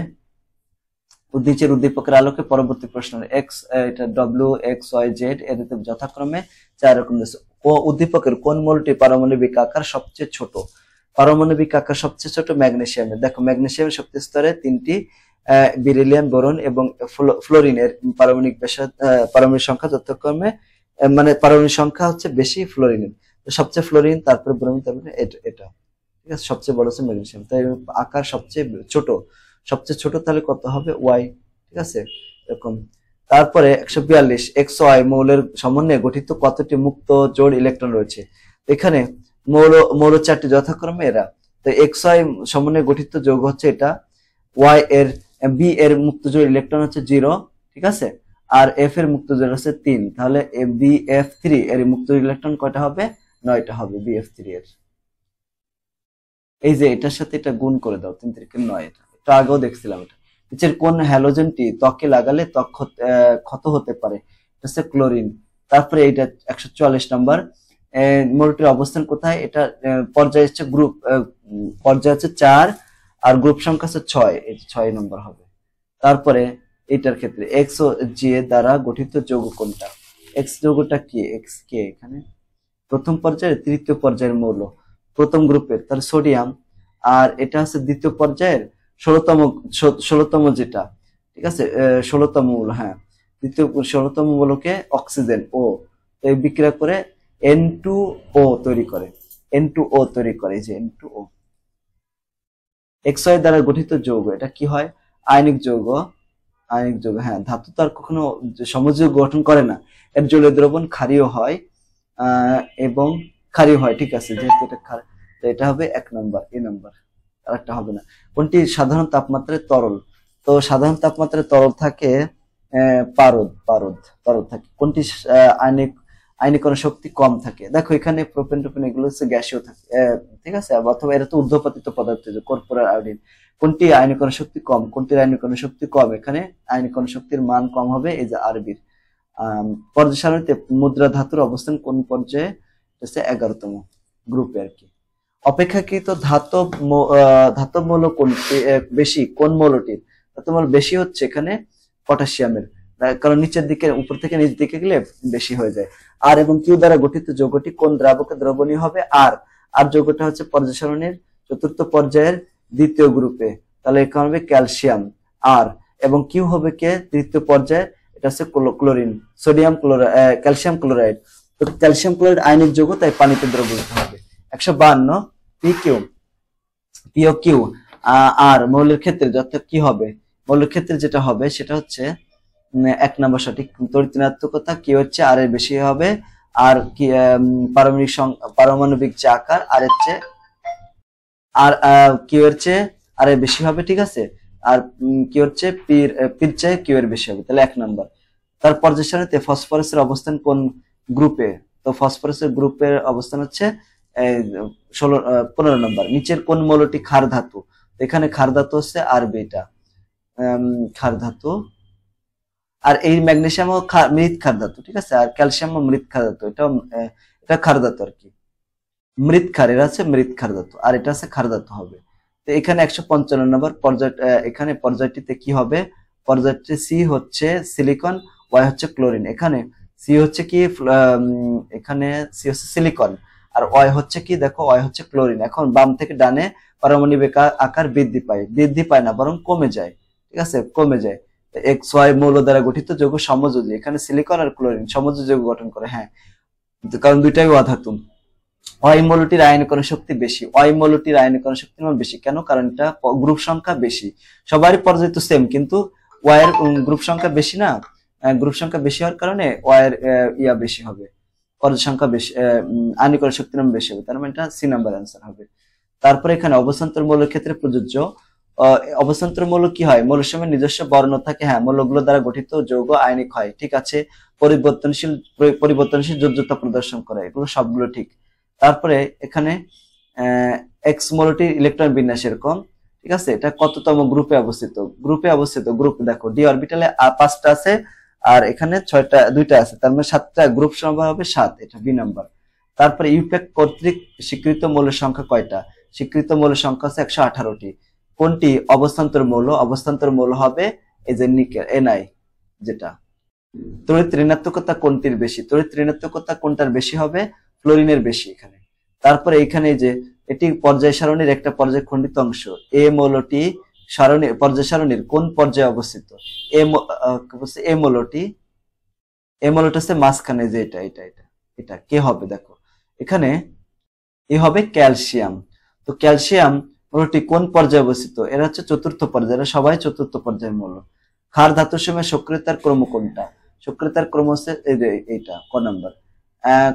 নিচের উদ্দীপকের আলোকে পরবর্তী প্রশ্ন, এক্স, এটা ডব্লিউ, এক্স, ওয়াই, জেড এর যথাক্রমে 4 রকম। উদ্দীপকের কোন মৌলটি পারমাণবিক আকার সবচেয়ে ছোট? পারমাণবিক আকার সবচেয়ে ছোট ম্যাগনেসিয়ামের। দেখো ম্যাগনেসিয়ামের শক্তি স্তরে 3টি, বেরিলিয়াম, বোরন এবং ফ্লোরিনের পারমাণবিক পারমাণবিক সংখ্যা যথাক্রমে, মানে পারমাণবিক সংখ্যা হচ্ছে বেশি ফ্লোরিনের, সবচেয়ে ফ্লোরিন, তারপরে ব্রোমিন, তারপরে এটা, ঠিক আছে। সবচেয়ে বড় হচ্ছে ম্যাগনেসিয়াম, তাই আকার সবচেয়ে ছোট। সবচেয়ে ছোট তাহলে কত হবে? ওয়াই, ঠিক আছে, এরকম। তারপরে 142, এক্স ওয়াই মৌলের সমন্বয়ে গঠিত কতটি মুক্ত জোড় ইলেকট্রন রয়েছে? এখানে মৌল 4টি, যথাক্রমে এরা। তো এক্স ওয়াই সমন্বয়ে গঠিত যৌগ হচ্ছে এটা, ওয়াই এর, বি এর মুক্ত জোড় ইলেকট্রন হচ্ছে 0, ঠিক আছে, আর এফ এর মুক্ত জোড় হচ্ছে 3, তাহলে BF3 এর মুক্ত ইলেকট্রন কয়টা হবে? 9টা হবে BF3 এর। এই যে এটার সাথে এটা গুণ করে দাও, 3 3 9, এটা আগেও দেখছিলাম। এটা নিচের কোন হ্যালোজেনটি ত্বকে লাগালে ত্বক ক্ষত হতে পারে? এটা হচ্ছে ক্লোরিন। তারপরে এটা 144 নম্বর, মৌলটির অবস্থান কোথায়? এটা পর্যায় হচ্ছে গ্রুপ, পর্যায় হচ্ছে 4 আর গ্রুপ সংখ্যা হচ্ছে 6, এই 6 নম্বর হবে। তারপরে এটার ক্ষেত্রে এক্স ও জে দ্বারা গঠিত যৌগ কোনটা? এক্স যৌগটা কি? এক্স কে এখানে প্রথম পর্যায়ের, তৃতীয় পর্যায়ের মৌল, প্রথম গ্রুপের, তার সোডিয়াম। আর এটা হচ্ছে দ্বিতীয় পর্যায়ের 16তম যেটা, ঠিক আছে, 16তম মৌল, হ্যাঁ, দ্বিতীয় 16তম মৌলকে অক্সিজেন ও বিক্রিয়া করে N2O তৈরি করে, N2O তৈরি করে, এই যে N2O। XY দ্বারা গঠিত যৌগ, এটা কি হয়? আয়নিক যৌগ, আয়নিক যৌগ, হ্যাঁ। ধাতু তো আর কখনো সমযোজী গঠন করে না, এর জলীয় দ্রবণ ক্ষারীয় হয়, এবং ক্ষারীয় হয়, ঠিক আছে, যেহেতু এটা এটা হবে 1 নম্বর, এ নম্বর, আর একটা হবে না। কোনটি সাধারণ তাপমাত্রায় তরল? তো সাধারণ তাপমাত্রায় তরল থাকে পারদ থাকে। কোনটি আয়নীকরণ শক্তি কম থাকে? দেখো এখানে প্রোপেন টোপেন এগুলো হচ্ছে গ্যাসীয় থাকে, ঠিক আছে, অথবা এরা তো ঊর্ধ্বপাতিত পদার্থ, কর্পূরা, আয়োডিন। কোনটি আয়নীকরণ শক্তি কম? কোনটির আয়নীকরণ শক্তি কম? এখানে আয়নীকরণ শক্তির মান কম হবে, এই যে আরবির। পর্যায় সারণীতে মুদ্রা ধাতুর অবস্থান কোন পর্যায়ে? হচ্ছে 11তম গ্রুপে আর কি। অপেক্ষাকৃত ধাতব মৌল কোনটি বেশি? কোন মৌলটির ধাতব মৌল বেশি হচ্ছে? এখানে পটাশিয়ামের, কারণ নিচের দিকে, উপর থেকে নিচ দিকে গেলে বেশি হয়ে যায়। আর এবং কিউ দ্বারা গঠিত যৌগটি কোন দ্রাবকে দ্রবণীয় হবে? আর যৌগটা হচ্ছে পর্যায় সারণীর 4র্থ পর্যায়ের 2য় গ্রুপে, তাহলে এখানে হবে ক্যালসিয়াম। আর এবং কিউ হবে কে? 3য় পর্যায়ে, এটা হচ্ছে chlorine, sodium chloride, calcium chloride. তো ক্যালসিয়াম ক্লোরাইড আয়নিক যৌগ, তাই পানিতে দ্রবীভূত হবে। 152, PO/Q আর মৌলের ক্ষেত্রে যত কি হবে? মৌলের ক্ষেত্রে যেটা হবে সেটা হচ্ছে 1 নম্বর সঠিক, তড়িৎ ঋণাত্মকতা কি হচ্ছে আর এর বেশি হবে, আর কি পারমাণবিক যে আকার আর এর চেয়ে, আর কিউ এর চেয়ে আর এর বেশি হবে, ঠিক আছে, আর কিউ এর চেয়ে পির চেয়ে কিউ এর বেশি হবে, তাহলে 1 নম্বর। তার পর্যায় সারণীতে ফসফরাসের অবস্থান কোন গ্রুপে? তো ফসফরাসের গ্রুপের অবস্থান হচ্ছে 15 নম্বর। নিচের কোন মৌলটি ক্ষার ধাতু? এখানে ক্ষার ধাতু হচ্ছে আরবিটা, ক্ষার ধাতু। আর এই ম্যাগনেসিয়ামও মৃৎ ক্ষার ধাতু, ঠিক আছে, আর ক্যালসিয়ামও মৃৎ ক্ষার ধাতু, এটা ক্ষার ধাতু আর কি, মৃৎ ক্ষার, এরা আছে মৃৎ ক্ষার ধাতু, আর এটা আছে ক্ষার ধাতু হবে। তো এখানে 155 নম্বর পর্যায়, এখানে পর্যায়টিতে কি হবে? পর্যায়টি সি হচ্ছে সিলিকন, ওয়াই হচ্ছে ক্লোরিন। এখানে সি হচ্ছে কি? এখানে সি হচ্ছে সিলিকন, আর ওয়াই হচ্ছে কি দেখো, ওয়াই হচ্ছে ক্লোরিন। এখন বাম থেকে ডানে পারমাণবিক আকার বৃদ্ধি পায় না, বরং কমে যায়। ঠিক আছে, কমে যায়। এক্স ওয়াই মৌল দ্বারা গঠিত যৌগ সমযোজী, এখানে সিলিকন আর ক্লোরিন সমযোজী যৌগ গঠন করে। হ্যাঁ, কারণ দুইটাই অধাতু। ওয়াই মৌলটির আয়নীকরণ শক্তি বেশি, ওয়াই মৌলটির আয়নীকরণ শক্তি বেশি কেন? কারণ এটা গ্রুপ সংখ্যা বেশি, সবারই পর্যায় তো সেম, কিন্তু ওয়াই এর গ্রুপ সংখ্যা বেশি না, গ্রুপ সংখ্যা বেশি হওয়ার কারণে ওয়াই এর ইয়া বেশি হবে, পর্যায় সংখ্যা বেশি, আয়নীকরণ শক্তি বেশি হবে। তার মানে এটা সি নাম্বার অ্যান্সার হবে। তারপরে এখানে অবস্থান্তর মৌলের ক্ষেত্রে প্রযোজ্য। অবস্থান্তর মৌল কি হয়? মৌলের সময় নিজস্ব বর্ণ থাকে। হ্যাঁ, মৌলগুলো দ্বারা গঠিত যৌগ আয়নিক হয়। ঠিক আছে, পরিবর্তনশীল যোজ্যতা প্রদর্শন করে, এগুলো সবগুলো ঠিক। তারপরে এখানে এক্স মৌলটির ইলেকট্রন বিন্যাস এরকম। ঠিক আছে, এটা কততম গ্রুপে অবস্থিত? গ্রুপ দেখো, ডি অরবিটালে 5টা আছে, আর এখানে 2টা আছে, তার মানে 7টা, গ্রুপ সংখ্যা হবে 7, এটা বি নাম্বার। তারপরে ইউপ্যাক কর্তৃক স্বীকৃত মৌলের সংখ্যা কয়টা? স্বীকৃত মৌলের সংখ্যা হচ্ছে 118টি। কোনটি অবস্থান্তর মৌল? অবস্থান্তর মৌল হবে এই যে নিকেল, এনআই যেটা। তড়িৎ ঋণাত্মকতা কোনটির বেশি? তড়িৎ ঋণাত্মকতা কোনটার বেশি হবে? ফ্লোরিনের বেশি এখানে। তারপরে এখানে যে এটি পর্যায় সারণীর একটা পর্যায় খণ্ডিত অংশ, এ মৌলটি পর্যায় সারণীর কোন পর্যায়ে অবস্থিত? এ মৌলটি হচ্ছে মাঝখানে, যে এটা কে হবে? দেখো এখানে এ হবে ক্যালসিয়াম। তো ক্যালসিয়াম মৌলটি কোন পর্যায়ে অবস্থিত? এরা হচ্ছে চতুর্থ পর্যায়ে, এরা সবাই চতুর্থ পর্যায়ের মৌল। ক্ষার ধাতুর সময় সক্রিয়তার ক্রম কোনটা? সক্রিয়তার ক্রম হচ্ছে এইটা, ক নাম্বার।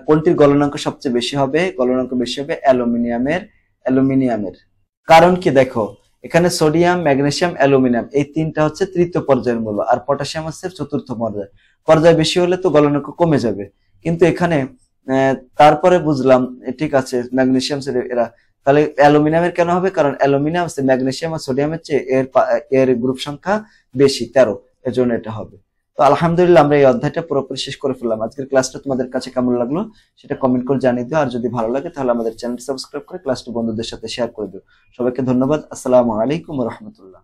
কোনটির গলনাঙ্ক সবচেয়ে বেশি হবে? গলনাঙ্ক বেশি হবে অ্যালুমিনিয়ামের। কারণ কি দেখো, এখানে সোডিয়াম, ম্যাগনেসিয়াম, অ্যালুমিনিয়াম এই 3টা হচ্ছে তৃতীয় পর্যায়ের মৌল, আর পটাশিয়াম হচ্ছে চতুর্থ পর্যায় বেশি হলে তো গলনাঙ্ক কমে যাবে। কিন্তু এখানে তারপরে বুঝলাম ঠিক আছে, ম্যাগনেসিয়াম এরা, তাহলে অ্যালুমিনিয়ামের কেন হবে? কারণ অ্যালুমিনিয়াম হচ্ছে ম্যাগনেসিয়াম আর সোডিয়ামের চেয়ে এর গ্রুপ সংখ্যা বেশি, 13, এর জন্য এটা হবে। তো আলহামদুলিল্লাহ, আমরা এই অধ্যায়টা পুরোপুরি শেষ করে ফেললাম। আজকের ক্লাসটা তোমাদের কাছে কেমন লাগলো সেটা কমেন্ট করে জানিয়ে দিও, আর যদি ভালো লাগে তাহলে আমাদের চ্যানেলটি সাবস্ক্রাইব করে ক্লাসটি বন্ধুদের সাথে শেয়ার করে দিও। সবাইকে ধন্যবাদ। আসসালামু আলাইকুম ওয়া রাহমাতুল্লাহ।